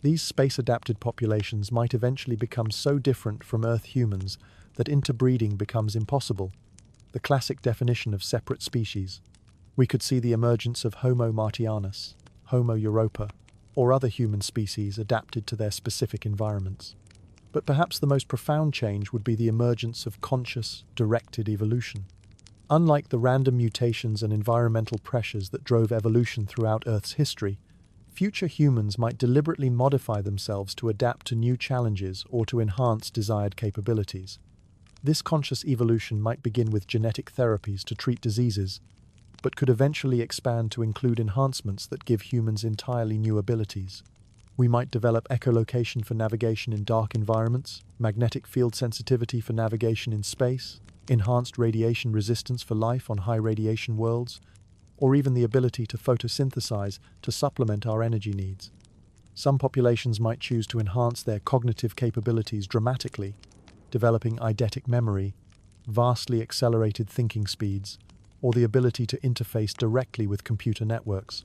These space-adapted populations might eventually become so different from Earth humans that interbreeding becomes impossible, the classic definition of separate species. We could see the emergence of Homo martianus, Homo Europa, or other human species adapted to their specific environments. But perhaps the most profound change would be the emergence of conscious, directed evolution. Unlike the random mutations and environmental pressures that drove evolution throughout Earth's history, future humans might deliberately modify themselves to adapt to new challenges or to enhance desired capabilities. This conscious evolution might begin with genetic therapies to treat diseases, but could eventually expand to include enhancements that give humans entirely new abilities. We might develop echolocation for navigation in dark environments, magnetic field sensitivity for navigation in space, enhanced radiation resistance for life on high radiation worlds, or even the ability to photosynthesize to supplement our energy needs. Some populations might choose to enhance their cognitive capabilities dramatically, developing eidetic memory, vastly accelerated thinking speeds, or the ability to interface directly with computer networks.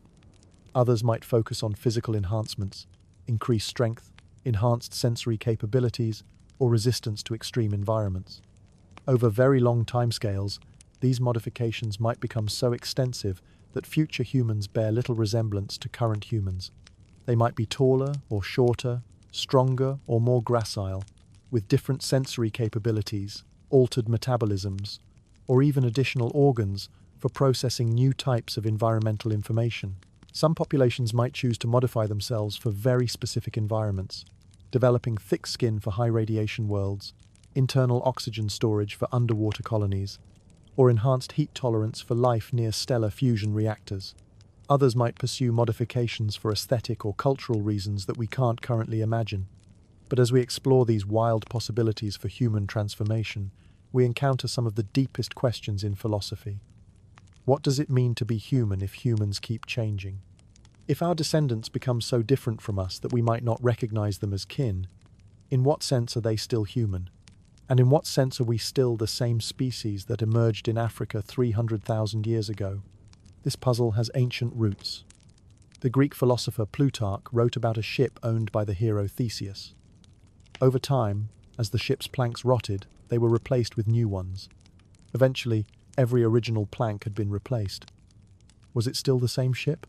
Others might focus on physical enhancements, increased strength, enhanced sensory capabilities, or resistance to extreme environments. Over very long timescales, these modifications might become so extensive that future humans bear little resemblance to current humans. They might be taller or shorter, stronger or more gracile, with different sensory capabilities, altered metabolisms, or even additional organs for processing new types of environmental information. Some populations might choose to modify themselves for very specific environments, developing thick skin for high radiation worlds, internal oxygen storage for underwater colonies, or enhanced heat tolerance for life near stellar fusion reactors. Others might pursue modifications for aesthetic or cultural reasons that we can't currently imagine. But as we explore these wild possibilities for human transformation, we encounter some of the deepest questions in philosophy. What does it mean to be human if humans keep changing? If our descendants become so different from us that we might not recognize them as kin, in what sense are they still human? And in what sense are we still the same species that emerged in Africa 300,000 years ago? This puzzle has ancient roots. The Greek philosopher Plutarch wrote about a ship owned by the hero Theseus. Over time, as the ship's planks rotted, they were replaced with new ones. Eventually, every original plank had been replaced. Was it still the same ship?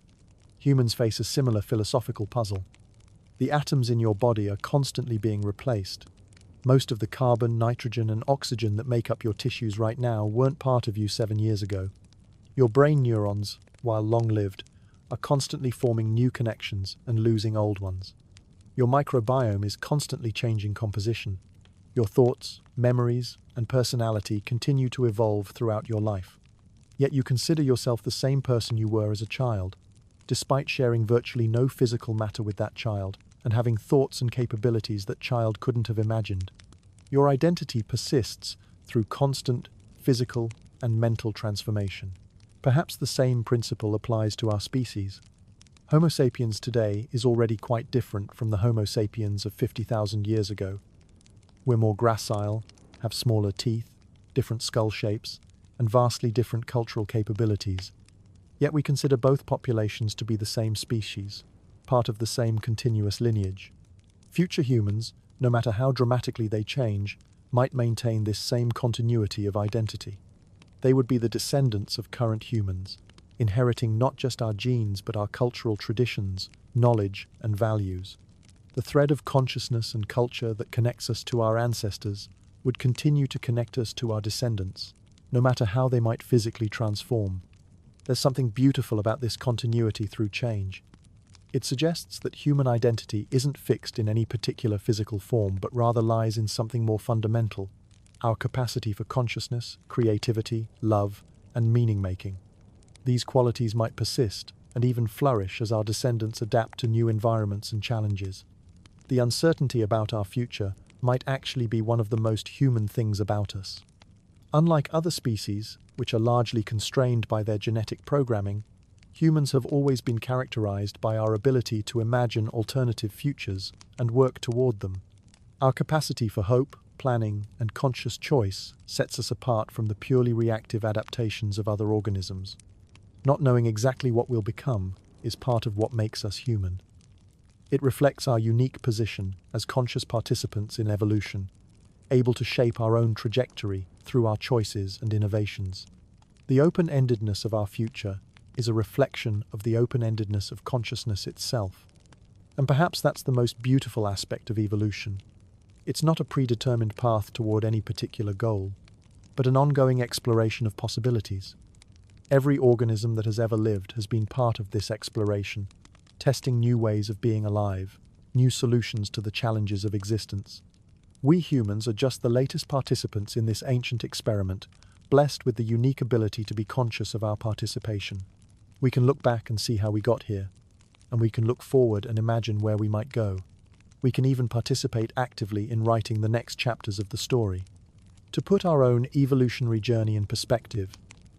Humans face a similar philosophical puzzle. The atoms in your body are constantly being replaced. Most of the carbon, nitrogen, and oxygen that make up your tissues right now weren't part of you 7 years ago. Your brain neurons, while long-lived, are constantly forming new connections and losing old ones. Your microbiome is constantly changing composition. Your thoughts, memories, and personality continue to evolve throughout your life. Yet you consider yourself the same person you were as a child, despite sharing virtually no physical matter with that child and having thoughts and capabilities that child couldn't have imagined. Your identity persists through constant physical and mental transformation. Perhaps the same principle applies to our species. Homo sapiens today is already quite different from the Homo sapiens of 50,000 years ago. We're more gracile, have smaller teeth, different skull shapes, and vastly different cultural capabilities. Yet we consider both populations to be the same species, part of the same continuous lineage. Future humans, no matter how dramatically they change, might maintain this same continuity of identity. They would be the descendants of current humans, inheriting not just our genes but our cultural traditions, knowledge, and values. The thread of consciousness and culture that connects us to our ancestors would continue to connect us to our descendants, no matter how they might physically transform. There's something beautiful about this continuity through change. It suggests that human identity isn't fixed in any particular physical form, but rather lies in something more fundamental: our capacity for consciousness, creativity, love, and meaning-making. These qualities might persist and even flourish as our descendants adapt to new environments and challenges. The uncertainty about our future might actually be one of the most human things about us. Unlike other species, which are largely constrained by their genetic programming, humans have always been characterized by our ability to imagine alternative futures and work toward them. Our capacity for hope, planning, and conscious choice sets us apart from the purely reactive adaptations of other organisms. Not knowing exactly what we'll become is part of what makes us human. It reflects our unique position as conscious participants in evolution, able to shape our own trajectory through our choices and innovations. The open-endedness of our future is a reflection of the open-endedness of consciousness itself. And perhaps that's the most beautiful aspect of evolution. It's not a predetermined path toward any particular goal, but an ongoing exploration of possibilities. Every organism that has ever lived has been part of this exploration, testing new ways of being alive, new solutions to the challenges of existence. We humans are just the latest participants in this ancient experiment, blessed with the unique ability to be conscious of our participation. We can look back and see how we got here, and we can look forward and imagine where we might go. We can even participate actively in writing the next chapters of the story. To put our own evolutionary journey in perspective,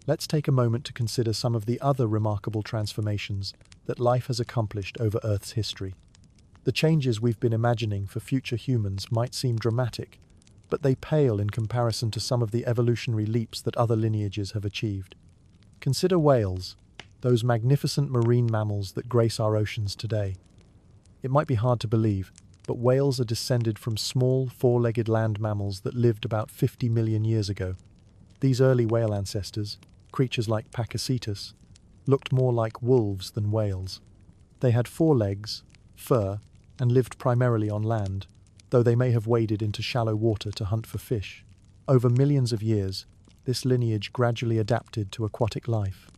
let's take a moment to consider some of the other remarkable transformations that life has accomplished over Earth's history. The changes we've been imagining for future humans might seem dramatic, but they pale in comparison to some of the evolutionary leaps that other lineages have achieved. Consider whales, those magnificent marine mammals that grace our oceans today. It might be hard to believe, but whales are descended from small, four-legged land mammals that lived about 50 million years ago. These early whale ancestors, creatures like Pakicetus, looked more like wolves than whales. They had 4 legs, fur, and lived primarily on land, though they may have waded into shallow water to hunt for fish. Over millions of years, this lineage gradually adapted to aquatic life.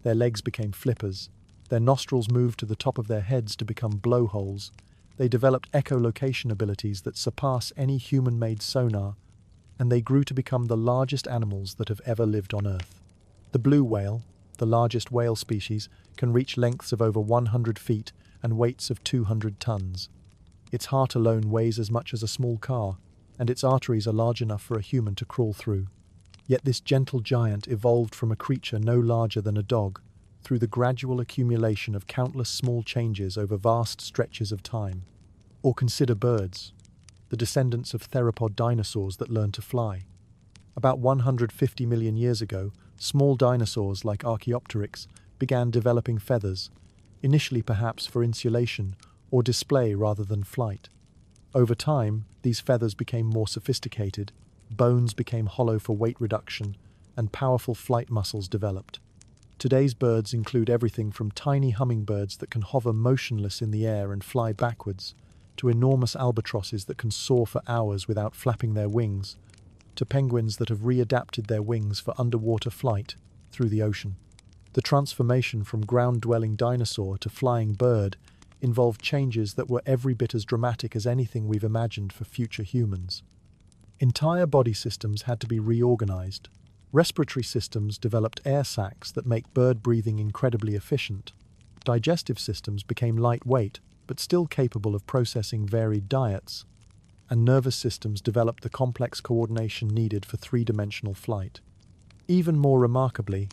Their legs became flippers, their nostrils moved to the top of their heads to become blowholes. They developed echolocation abilities that surpass any human-made sonar, and they grew to become the largest animals that have ever lived on Earth. The blue whale, the largest whale species, can reach lengths of over 100 feet and weights of 200 tons. Its heart alone weighs as much as a small car, and its arteries are large enough for a human to crawl through. Yet this gentle giant evolved from a creature no larger than a dog, through the gradual accumulation of countless small changes over vast stretches of time. Or consider birds, the descendants of theropod dinosaurs that learned to fly. About 150 million years ago, small dinosaurs like Archaeopteryx began developing feathers, initially perhaps for insulation or display rather than flight. Over time, these feathers became more sophisticated, bones became hollow for weight reduction, and powerful flight muscles developed. Today's birds include everything from tiny hummingbirds that can hover motionless in the air and fly backwards, to enormous albatrosses that can soar for hours without flapping their wings, to penguins that have readapted their wings for underwater flight through the ocean. The transformation from ground-dwelling dinosaur to flying bird involved changes that were every bit as dramatic as anything we've imagined for future humans. Entire body systems had to be reorganized. Respiratory systems developed air sacs that make bird breathing incredibly efficient. Digestive systems became lightweight, but still capable of processing varied diets. And nervous systems developed the complex coordination needed for three-dimensional flight. Even more remarkably,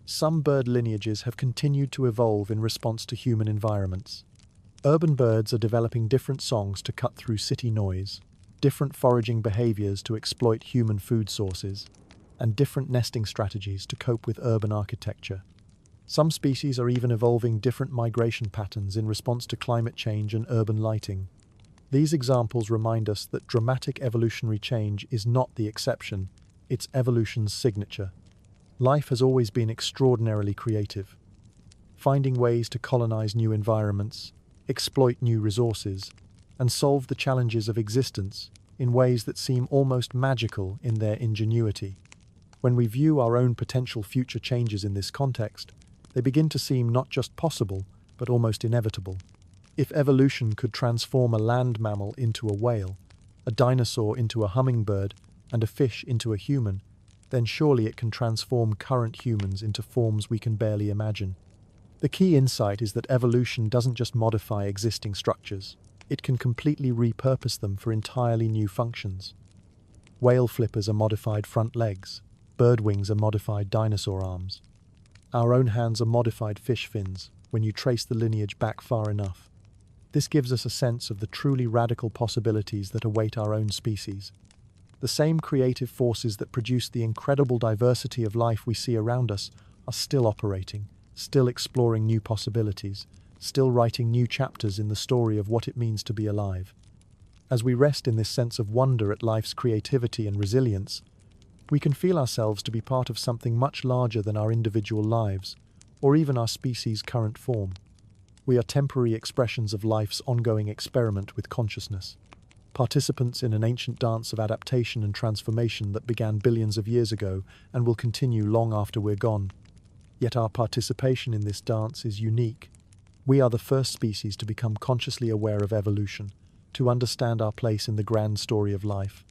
some bird lineages have continued to evolve in response to human environments. Urban birds are developing different songs to cut through city noise, different foraging behaviors to exploit human food sources, and different nesting strategies to cope with urban architecture. Some species are even evolving different migration patterns in response to climate change and urban lighting. These examples remind us that dramatic evolutionary change is not the exception, it's evolution's signature. Life has always been extraordinarily creative, finding ways to colonize new environments, exploit new resources, and solve the challenges of existence in ways that seem almost magical in their ingenuity. When we view our own potential future changes in this context, they begin to seem not just possible, but almost inevitable. If evolution could transform a land mammal into a whale, a dinosaur into a hummingbird, and a fish into a human, then surely it can transform current humans into forms we can barely imagine. The key insight is that evolution doesn't just modify existing structures, it can completely repurpose them for entirely new functions. Whale flippers are modified front legs, bird wings are modified dinosaur arms. Our own hands are modified fish fins, when you trace the lineage back far enough. This gives us a sense of the truly radical possibilities that await our own species. The same creative forces that produce the incredible diversity of life we see around us are still operating, still exploring new possibilities, still writing new chapters in the story of what it means to be alive. As we rest in this sense of wonder at life's creativity and resilience, we can feel ourselves to be part of something much larger than our individual lives, or even our species' current form. We are temporary expressions of life's ongoing experiment with consciousness, participants in an ancient dance of adaptation and transformation that began billions of years ago and will continue long after we're gone. Yet our participation in this dance is unique. We are the first species to become consciously aware of evolution, to understand our place in the grand story of life,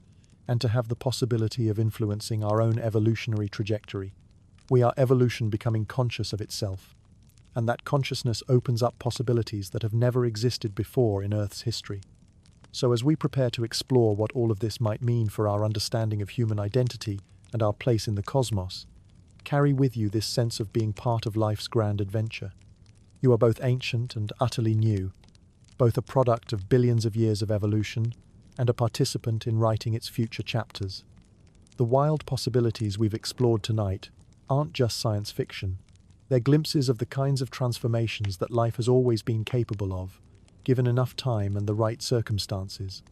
and to have the possibility of influencing our own evolutionary trajectory. We are evolution becoming conscious of itself, and that consciousness opens up possibilities that have never existed before in Earth's history. So as we prepare to explore what all of this might mean for our understanding of human identity and our place in the cosmos, carry with you this sense of being part of life's grand adventure. You are both ancient and utterly new, both a product of billions of years of evolution and a participant in writing its future chapters. The wild possibilities we've explored tonight aren't just science fiction. They're glimpses of the kinds of transformations that life has always been capable of, given enough time and the right circumstances.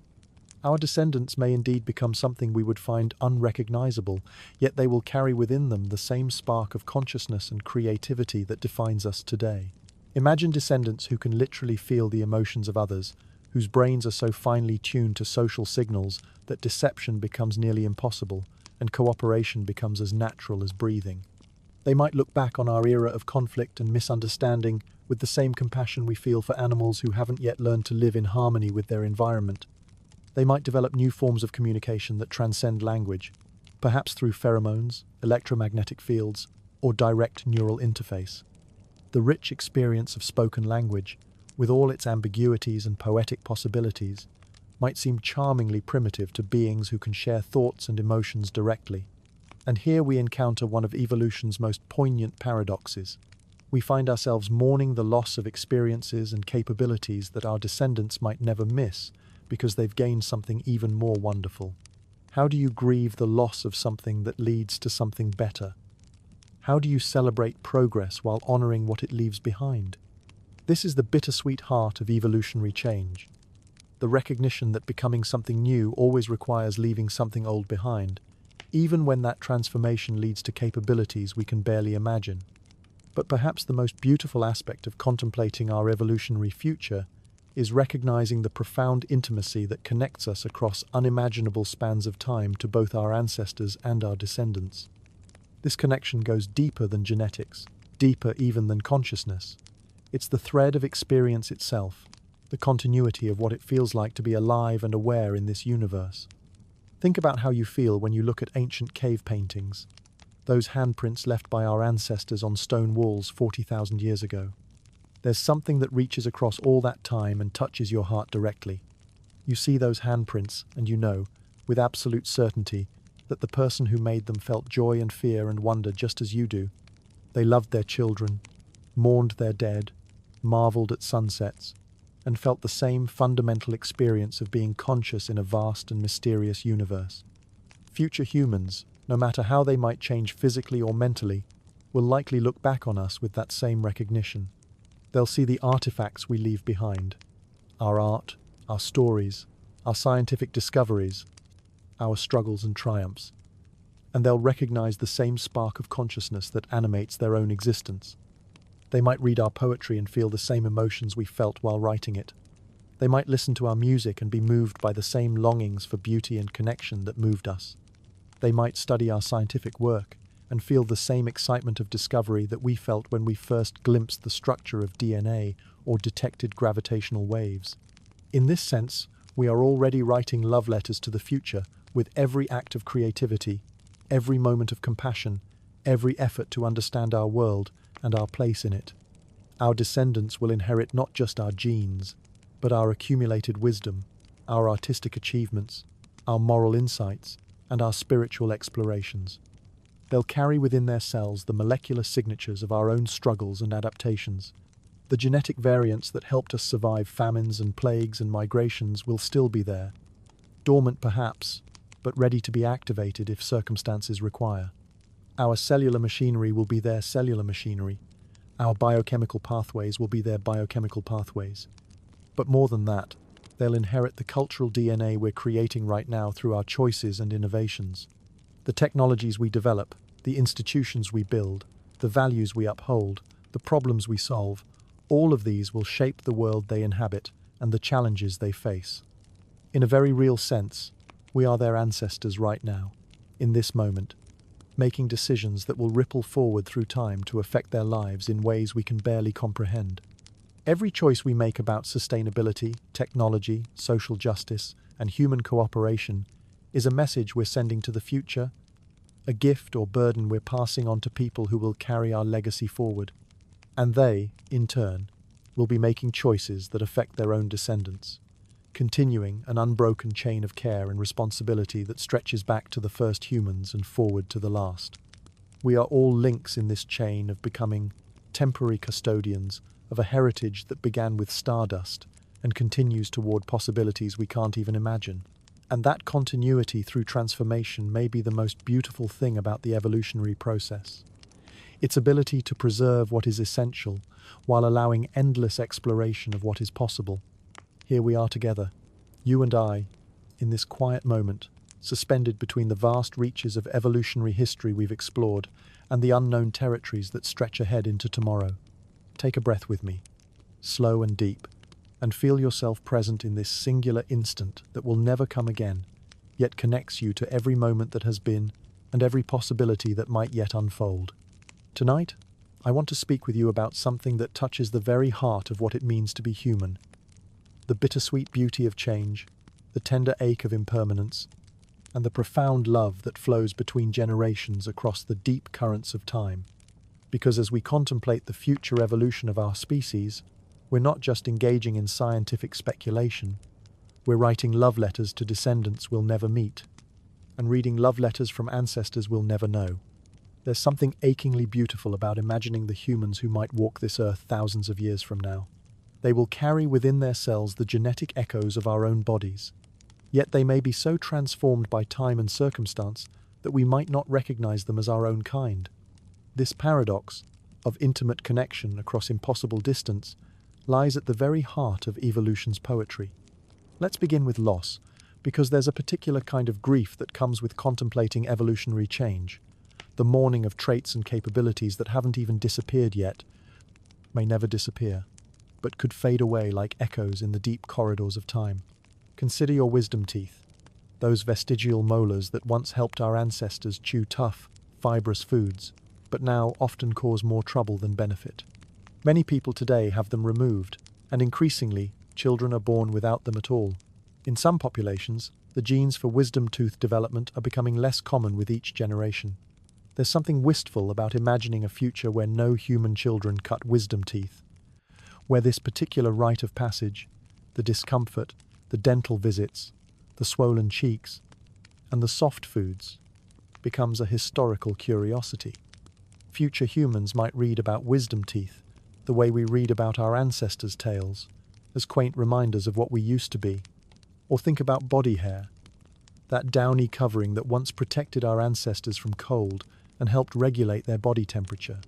Our descendants may indeed become something we would find unrecognizable, yet they will carry within them the same spark of consciousness and creativity that defines us today. Imagine descendants who can literally feel the emotions of others, whose brains are so finely tuned to social signals that deception becomes nearly impossible and cooperation becomes as natural as breathing. They might look back on our era of conflict and misunderstanding with the same compassion we feel for animals who haven't yet learned to live in harmony with their environment. They might develop new forms of communication that transcend language, perhaps through pheromones, electromagnetic fields, or direct neural interface. The rich experience of spoken language, with all its ambiguities and poetic possibilities, might seem charmingly primitive to beings who can share thoughts and emotions directly. And here we encounter one of evolution's most poignant paradoxes. We find ourselves mourning the loss of experiences and capabilities that our descendants might never miss because they've gained something even more wonderful. How do you grieve the loss of something that leads to something better? How do you celebrate progress while honoring what it leaves behind? This is the bittersweet heart of evolutionary change. The recognition that becoming something new always requires leaving something old behind, even when that transformation leads to capabilities we can barely imagine. But perhaps the most beautiful aspect of contemplating our evolutionary future is recognizing the profound intimacy that connects us across unimaginable spans of time to both our ancestors and our descendants. This connection goes deeper than genetics, deeper even than consciousness. It's the thread of experience itself, the continuity of what it feels like to be alive and aware in this universe. Think about how you feel when you look at ancient cave paintings, those handprints left by our ancestors on stone walls 40,000 years ago. There's something that reaches across all that time and touches your heart directly. You see those handprints and you know, with absolute certainty, that the person who made them felt joy and fear and wonder just as you do. They loved their children, mourned their dead, marveled at sunsets, and felt the same fundamental experience of being conscious in a vast and mysterious universe. Future humans, no matter how they might change physically or mentally, will likely look back on us with that same recognition. They'll see the artifacts we leave behind, our art, our stories, our scientific discoveries, our struggles and triumphs, and they'll recognize the same spark of consciousness that animates their own existence. They might read our poetry and feel the same emotions we felt while writing it. They might listen to our music and be moved by the same longings for beauty and connection that moved us. They might study our scientific work and feel the same excitement of discovery that we felt when we first glimpsed the structure of DNA or detected gravitational waves. In this sense, we are already writing love letters to the future with every act of creativity, every moment of compassion, every effort to understand our world and our place in it. Our descendants will inherit not just our genes, but our accumulated wisdom, our artistic achievements, our moral insights, and our spiritual explorations. They'll carry within their cells the molecular signatures of our own struggles and adaptations. The genetic variants that helped us survive famines and plagues and migrations will still be there, dormant perhaps, but ready to be activated if circumstances require. Our cellular machinery will be their cellular machinery. Our biochemical pathways will be their biochemical pathways. But more than that, they'll inherit the cultural DNA we're creating right now through our choices and innovations. The technologies we develop, the institutions we build, the values we uphold, the problems we solve, all of these will shape the world they inhabit and the challenges they face. In a very real sense, we are their ancestors right now, in this moment, making decisions that will ripple forward through time to affect their lives in ways we can barely comprehend. Every choice we make about sustainability, technology, social justice, and human cooperation is a message we're sending to the future, a gift or burden we're passing on to people who will carry our legacy forward. And they, in turn, will be making choices that affect their own descendants, continuing an unbroken chain of care and responsibility that stretches back to the first humans and forward to the last. We are all links in this chain of becoming temporary custodians of a heritage that began with stardust and continues toward possibilities we can't even imagine. And that continuity through transformation may be the most beautiful thing about the evolutionary process. Its ability to preserve what is essential while allowing endless exploration of what is possible. Here we are together, you and I, in this quiet moment, suspended between the vast reaches of evolutionary history we've explored and the unknown territories that stretch ahead into tomorrow. Take a breath with me, slow and deep, and feel yourself present in this singular instant that will never come again, yet connects you to every moment that has been and every possibility that might yet unfold. Tonight, I want to speak with you about something that touches the very heart of what it means to be human. The bittersweet beauty of change, the tender ache of impermanence, and the profound love that flows between generations across the deep currents of time. Because as we contemplate the future evolution of our species, we're not just engaging in scientific speculation, we're writing love letters to descendants we'll never meet, and reading love letters from ancestors we'll never know. There's something achingly beautiful about imagining the humans who might walk this earth thousands of years from now. They will carry within their cells the genetic echoes of our own bodies. Yet they may be so transformed by time and circumstance that we might not recognize them as our own kind. This paradox of intimate connection across impossible distance lies at the very heart of evolution's poetry. Let's begin with loss, because there's a particular kind of grief that comes with contemplating evolutionary change. The mourning of traits and capabilities that haven't even disappeared yet, may never disappear, but could fade away like echoes in the deep corridors of time. Consider your wisdom teeth, those vestigial molars that once helped our ancestors chew tough, fibrous foods, but now often cause more trouble than benefit. Many people today have them removed, and increasingly, children are born without them at all. In some populations, the genes for wisdom tooth development are becoming less common with each generation. There's something wistful about imagining a future where no human children cut wisdom teeth, where this particular rite of passage, the discomfort, the dental visits, the swollen cheeks, and the soft foods, becomes a historical curiosity. Future humans might read about wisdom teeth the way we read about our ancestors' tales, as quaint reminders of what we used to be. Or think about body hair, that downy covering that once protected our ancestors from cold and helped regulate their body temperature.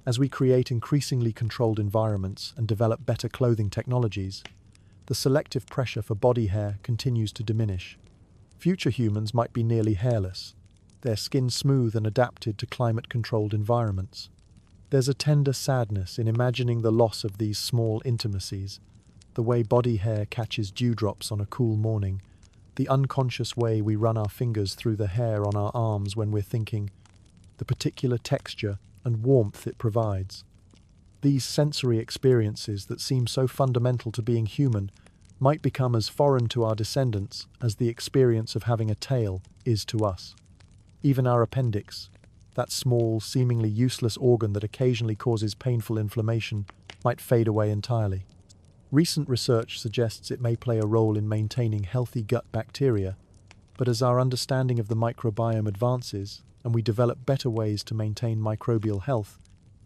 As we create increasingly controlled environments and develop better clothing technologies, the selective pressure for body hair continues to diminish. Future humans might be nearly hairless, their skin smooth and adapted to climate-controlled environments. There's a tender sadness in imagining the loss of these small intimacies, the way body hair catches dewdrops on a cool morning, the unconscious way we run our fingers through the hair on our arms when we're thinking, the particular texture and warmth it provides. These sensory experiences that seem so fundamental to being human might become as foreign to our descendants as the experience of having a tail is to us. Even our appendix, that small, seemingly useless organ that occasionally causes painful inflammation, might fade away entirely. Recent research suggests it may play a role in maintaining healthy gut bacteria, but as our understanding of the microbiome advances and we develop better ways to maintain microbial health,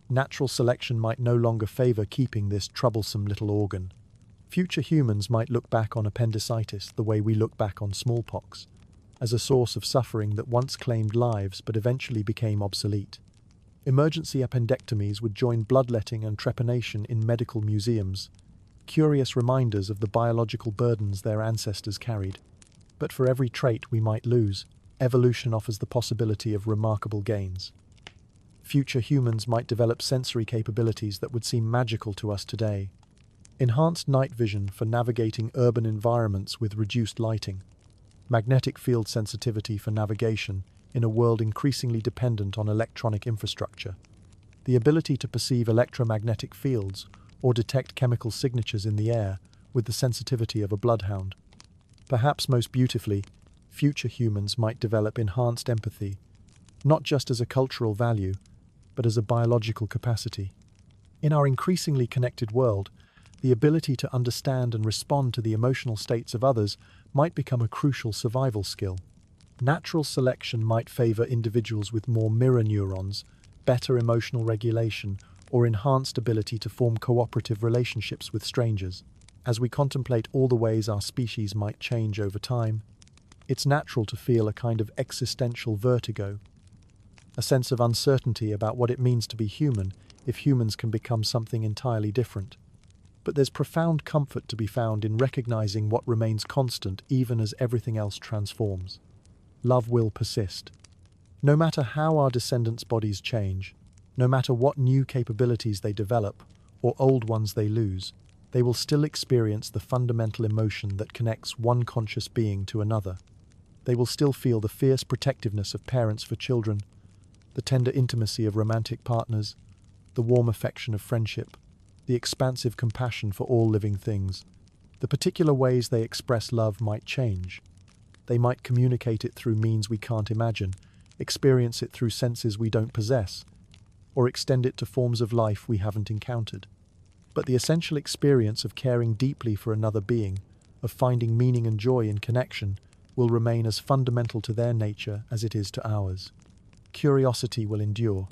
natural selection might no longer favor keeping this troublesome little organ. Future humans might look back on appendicitis the way we look back on smallpox, as a source of suffering that once claimed lives but eventually became obsolete. Emergency appendectomies would join bloodletting and trepanation in medical museums, curious reminders of the biological burdens their ancestors carried. But for every trait we might lose, evolution offers the possibility of remarkable gains. Future humans might develop sensory capabilities that would seem magical to us today. Enhanced night vision for navigating urban environments with reduced lighting. Magnetic field sensitivity for navigation in a world increasingly dependent on electronic infrastructure. The ability to perceive electromagnetic fields or detect chemical signatures in the air with the sensitivity of a bloodhound. Perhaps most beautifully, future humans might develop enhanced empathy, not just as a cultural value, but as a biological capacity. In our increasingly connected world, the ability to understand and respond to the emotional states of others might become a crucial survival skill. Natural selection might favor individuals with more mirror neurons, better emotional regulation, or enhanced ability to form cooperative relationships with strangers. As we contemplate all the ways our species might change over time, it's natural to feel a kind of existential vertigo, a sense of uncertainty about what it means to be human if humans can become something entirely different. But there's profound comfort to be found in recognizing what remains constant even as everything else transforms. Love will persist. No matter how our descendants' bodies change, no matter what new capabilities they develop or old ones they lose, they will still experience the fundamental emotion that connects one conscious being to another. They will still feel the fierce protectiveness of parents for children, the tender intimacy of romantic partners, the warm affection of friendship, the expansive compassion for all living things. The particular ways they express love might change. They might communicate it through means we can't imagine, experience it through senses we don't possess, or extend it to forms of life we haven't encountered. But the essential experience of caring deeply for another being, of finding meaning and joy in connection, will remain as fundamental to their nature as it is to ours. Curiosity will endure.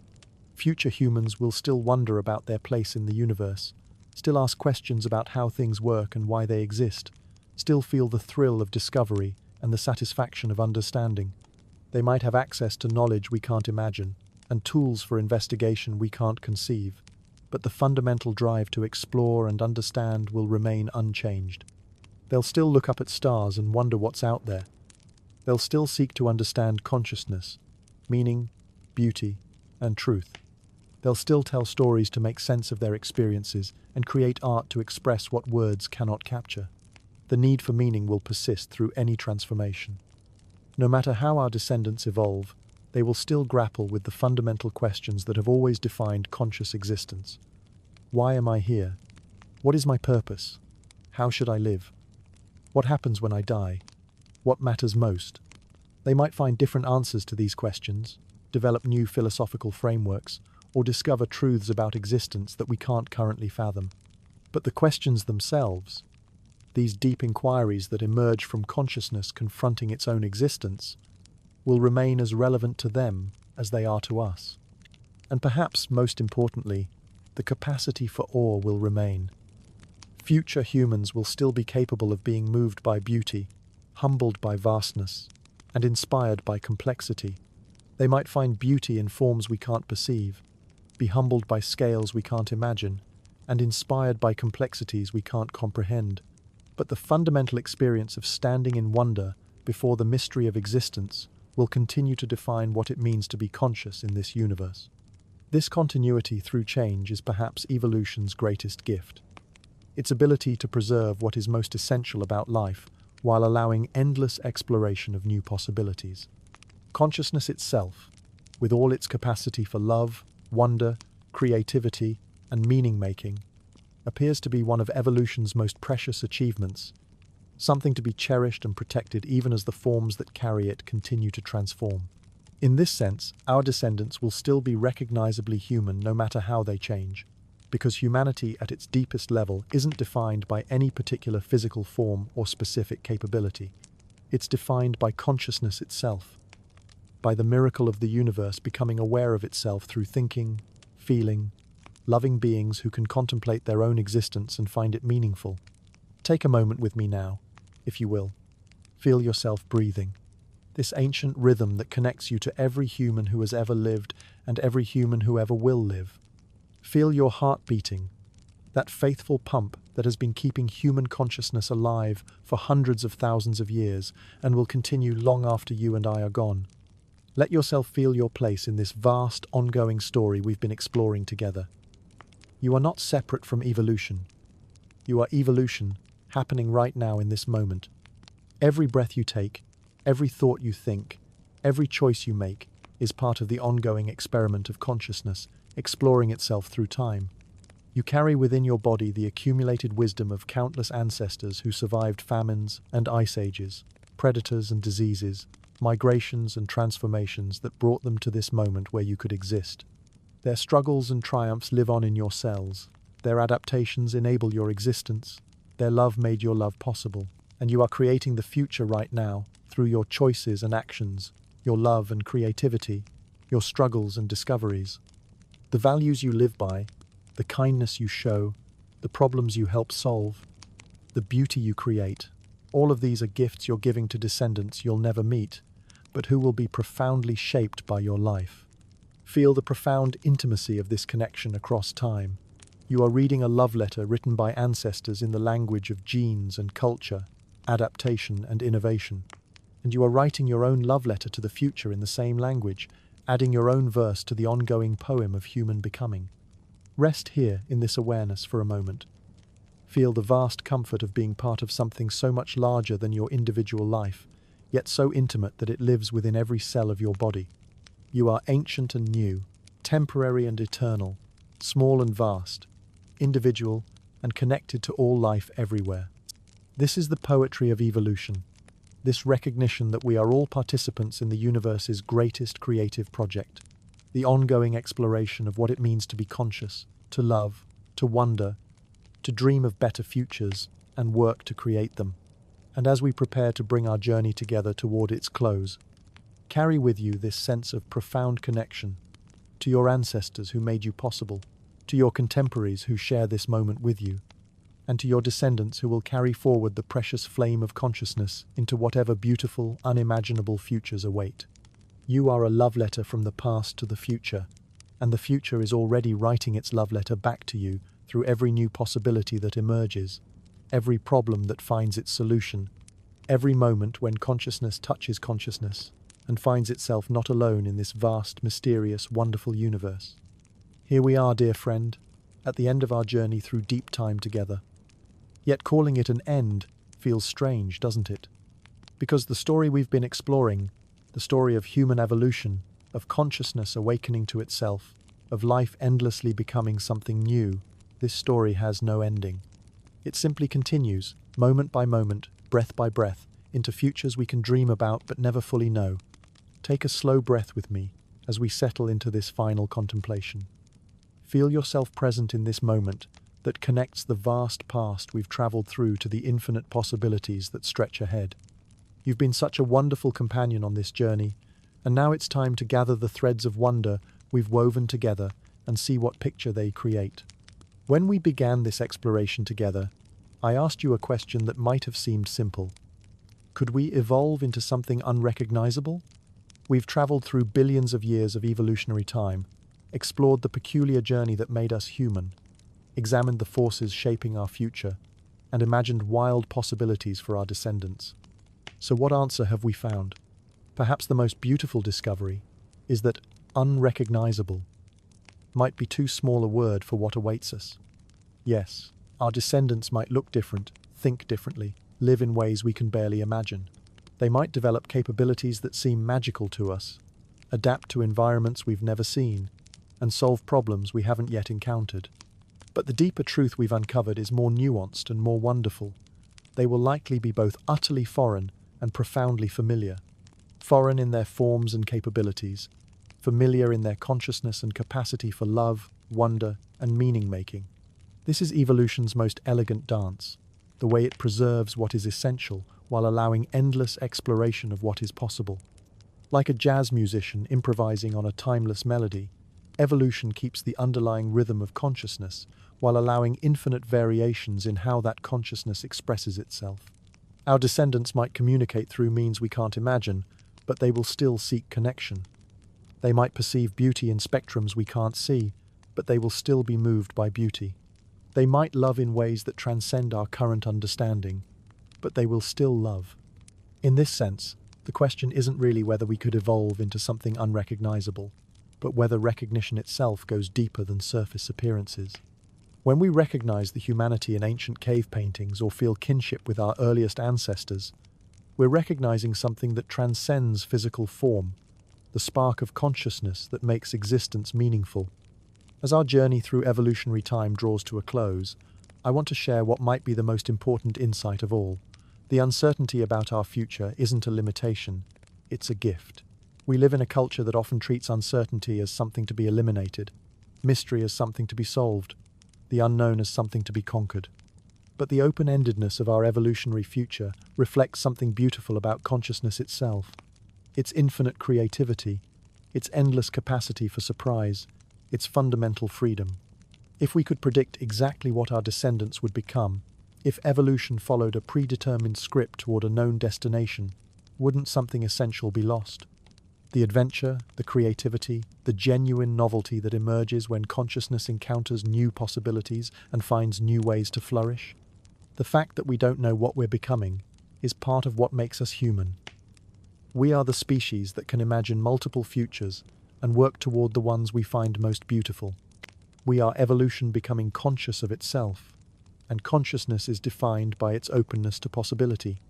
Future humans will still wonder about their place in the universe, still ask questions about how things work and why they exist, still feel the thrill of discovery and the satisfaction of understanding. They might have access to knowledge we can't imagine, and tools for investigation we can't conceive, but the fundamental drive to explore and understand will remain unchanged. They'll still look up at stars and wonder what's out there. They'll still seek to understand consciousness, meaning, beauty, and truth. They'll still tell stories to make sense of their experiences and create art to express what words cannot capture. The need for meaning will persist through any transformation. No matter how our descendants evolve, they will still grapple with the fundamental questions that have always defined conscious existence. Why am I here? What is my purpose? How should I live? What happens when I die? What matters most? They might find different answers to these questions, develop new philosophical frameworks, or discover truths about existence that we can't currently fathom. But the questions themselves, these deep inquiries that emerge from consciousness confronting its own existence, will remain as relevant to them as they are to us. And perhaps most importantly, the capacity for awe will remain. Future humans will still be capable of being moved by beauty, humbled by vastness, and inspired by complexity. They might find beauty in forms we can't perceive, be humbled by scales we can't imagine, and inspired by complexities we can't comprehend. But the fundamental experience of standing in wonder before the mystery of existence will continue to define what it means to be conscious in this universe. This continuity through change is perhaps evolution's greatest gift. Its ability to preserve what is most essential about life while allowing endless exploration of new possibilities. Consciousness itself, with all its capacity for love, wonder, creativity, and meaning-making, appears to be one of evolution's most precious achievements, something to be cherished and protected even as the forms that carry it continue to transform. In this sense, our descendants will still be recognizably human no matter how they change, because humanity at its deepest level isn't defined by any particular physical form or specific capability. It's defined by consciousness itself, by the miracle of the universe becoming aware of itself through thinking, feeling, loving beings who can contemplate their own existence and find it meaningful. Take a moment with me now, if you will. Feel yourself breathing. this ancient rhythm that connects you to every human who has ever lived and every human who ever will live. Feel your heart beating, that faithful pump that has been keeping human consciousness alive for hundreds of thousands of years and will continue long after you and I are gone. Let yourself feel your place in this vast, ongoing story we've been exploring together. You are not separate from evolution. You are evolution happening right now in this moment. Every breath you take, every thought you think, every choice you make is part of the ongoing experiment of consciousness, exploring itself through time. You carry within your body the accumulated wisdom of countless ancestors who survived famines and ice ages, predators and diseases, migrations and transformations that brought them to this moment where you could exist. Their struggles and triumphs live on in your cells. Their adaptations enable your existence. Their love made your love possible. And you are creating the future right now through your choices and actions, your love and creativity, your struggles and discoveries. The values you live by, the kindness you show, the problems you help solve, the beauty you create, all of these are gifts you're giving to descendants you'll never meet, but who will be profoundly shaped by your life. Feel the profound intimacy of this connection across time. You are reading a love letter written by ancestors in the language of genes and culture, adaptation and innovation. And you are writing your own love letter to the future in the same language, adding your own verse to the ongoing poem of human becoming. Rest here in this awareness for a moment. Feel the vast comfort of being part of something so much larger than your individual life, yet so intimate that it lives within every cell of your body. You are ancient and new, temporary and eternal, small and vast, individual and connected to all life everywhere. This is the poetry of evolution, this recognition that we are all participants in the universe's greatest creative project, the ongoing exploration of what it means to be conscious, to love, to wonder, to dream of better futures and work to create them. And as we prepare to bring our journey together toward its close, carry with you this sense of profound connection to your ancestors who made you possible, to your contemporaries who share this moment with you, and to your descendants who will carry forward the precious flame of consciousness into whatever beautiful, unimaginable futures await. You are a love letter from the past to the future, and the future is already writing its love letter back to you through every new possibility that emerges, every problem that finds its solution, every moment when consciousness touches consciousness and finds itself not alone in this vast, mysterious, wonderful universe. Here we are, dear friend, at the end of our journey through deep time together. Yet calling it an end feels strange, doesn't it? Because the story we've been exploring, the story of human evolution, of consciousness awakening to itself, of life endlessly becoming something new, this story has no ending. It simply continues, moment by moment, breath by breath, into futures we can dream about but never fully know. Take a slow breath with me as we settle into this final contemplation. Feel yourself present in this moment that connects the vast past we've traveled through to the infinite possibilities that stretch ahead. You've been such a wonderful companion on this journey, and now it's time to gather the threads of wonder we've woven together and see what picture they create. When we began this exploration together, I asked you a question that might have seemed simple. Could we evolve into something unrecognizable? We've traveled through billions of years of evolutionary time, explored the peculiar journey that made us human, examined the forces shaping our future, and imagined wild possibilities for our descendants. So what answer have we found? Perhaps the most beautiful discovery is that unrecognizable might be too small a word for what awaits us. Yes, our descendants might look different, think differently, live in ways we can barely imagine. They might develop capabilities that seem magical to us, adapt to environments we've never seen, and solve problems we haven't yet encountered. But the deeper truth we've uncovered is more nuanced and more wonderful. They will likely be both utterly foreign and profoundly familiar. Foreign in their forms and capabilities, familiar in their consciousness and capacity for love, wonder, and meaning-making. This is evolution's most elegant dance, the way it preserves what is essential while allowing endless exploration of what is possible. Like a jazz musician improvising on a timeless melody, evolution keeps the underlying rhythm of consciousness while allowing infinite variations in how that consciousness expresses itself. Our descendants might communicate through means we can't imagine, but they will still seek connection. They might perceive beauty in spectrums we can't see, but they will still be moved by beauty. They might love in ways that transcend our current understanding, but they will still love. In this sense, the question isn't really whether we could evolve into something unrecognizable, but whether recognition itself goes deeper than surface appearances. When we recognize the humanity in ancient cave paintings or feel kinship with our earliest ancestors, we're recognizing something that transcends physical form, the spark of consciousness that makes existence meaningful. As our journey through evolutionary time draws to a close, I want to share what might be the most important insight of all. The uncertainty about our future isn't a limitation, it's a gift. We live in a culture that often treats uncertainty as something to be eliminated, mystery as something to be solved, the unknown as something to be conquered. But the open-endedness of our evolutionary future reflects something beautiful about consciousness itself. Its infinite creativity, its endless capacity for surprise, its fundamental freedom. If we could predict exactly what our descendants would become, if evolution followed a predetermined script toward a known destination, wouldn't something essential be lost? The adventure, the creativity, the genuine novelty that emerges when consciousness encounters new possibilities and finds new ways to flourish. The fact that we don't know what we're becoming is part of what makes us human. We are the species that can imagine multiple futures and work toward the ones we find most beautiful. We are evolution becoming conscious of itself, and consciousness is defined by its openness to possibility.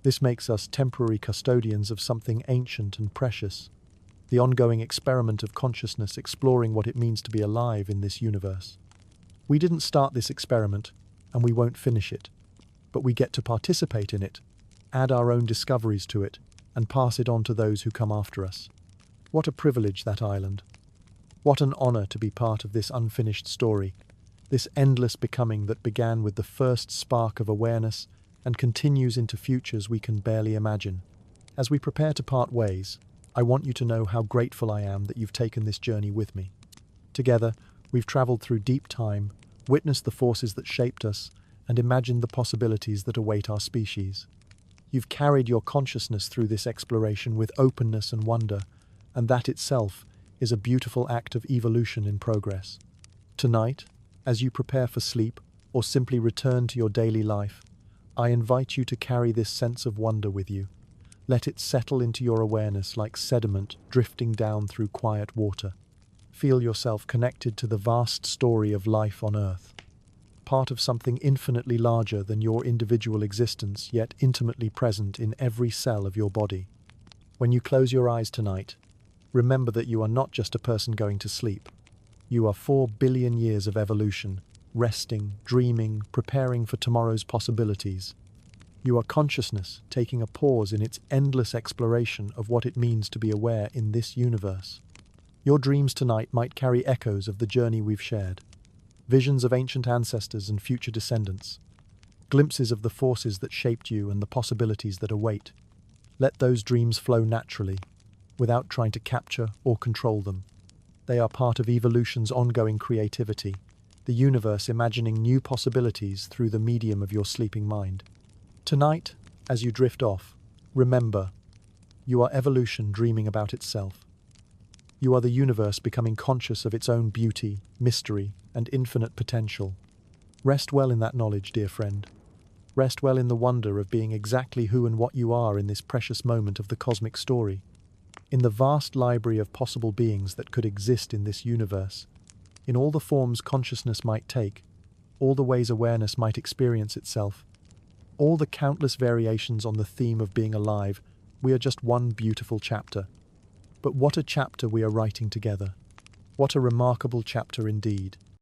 This makes us temporary custodians of something ancient and precious, the ongoing experiment of consciousness exploring what it means to be alive in this universe. We didn't start this experiment, and we won't finish it, but we get to participate in it, add our own discoveries to it, and pass it on to those who come after us. What a privilege, that island. What an honor to be part of this unfinished story, this endless becoming that began with the first spark of awareness and continues into futures we can barely imagine. As we prepare to part ways, I want you to know how grateful I am that you've taken this journey with me. Together, we've traveled through deep time, witnessed the forces that shaped us, and imagined the possibilities that await our species. You've carried your consciousness through this exploration with openness and wonder, and that itself is a beautiful act of evolution in progress. Tonight, as you prepare for sleep or simply return to your daily life, I invite you to carry this sense of wonder with you. Let it settle into your awareness like sediment drifting down through quiet water. Feel yourself connected to the vast story of life on Earth, part of something infinitely larger than your individual existence, yet intimately present in every cell of your body. When you close your eyes tonight, remember that you are not just a person going to sleep. You are 4 billion years of evolution, resting, dreaming, preparing for tomorrow's possibilities. You are consciousness taking a pause in its endless exploration of what it means to be aware in this universe. Your dreams tonight might carry echoes of the journey we've shared, visions of ancient ancestors and future descendants, glimpses of the forces that shaped you and the possibilities that await. Let those dreams flow naturally, without trying to capture or control them. They are part of evolution's ongoing creativity, the universe imagining new possibilities through the medium of your sleeping mind. Tonight, as you drift off, remember, you are evolution dreaming about itself. You are the universe becoming conscious of its own beauty, mystery, and infinite potential. Rest well in that knowledge, dear friend. Rest well in the wonder of being exactly who and what you are in this precious moment of the cosmic story. In the vast library of possible beings that could exist in this universe, in all the forms consciousness might take, all the ways awareness might experience itself, all the countless variations on the theme of being alive, we are just one beautiful chapter. But what a chapter we are writing together. What a remarkable chapter indeed.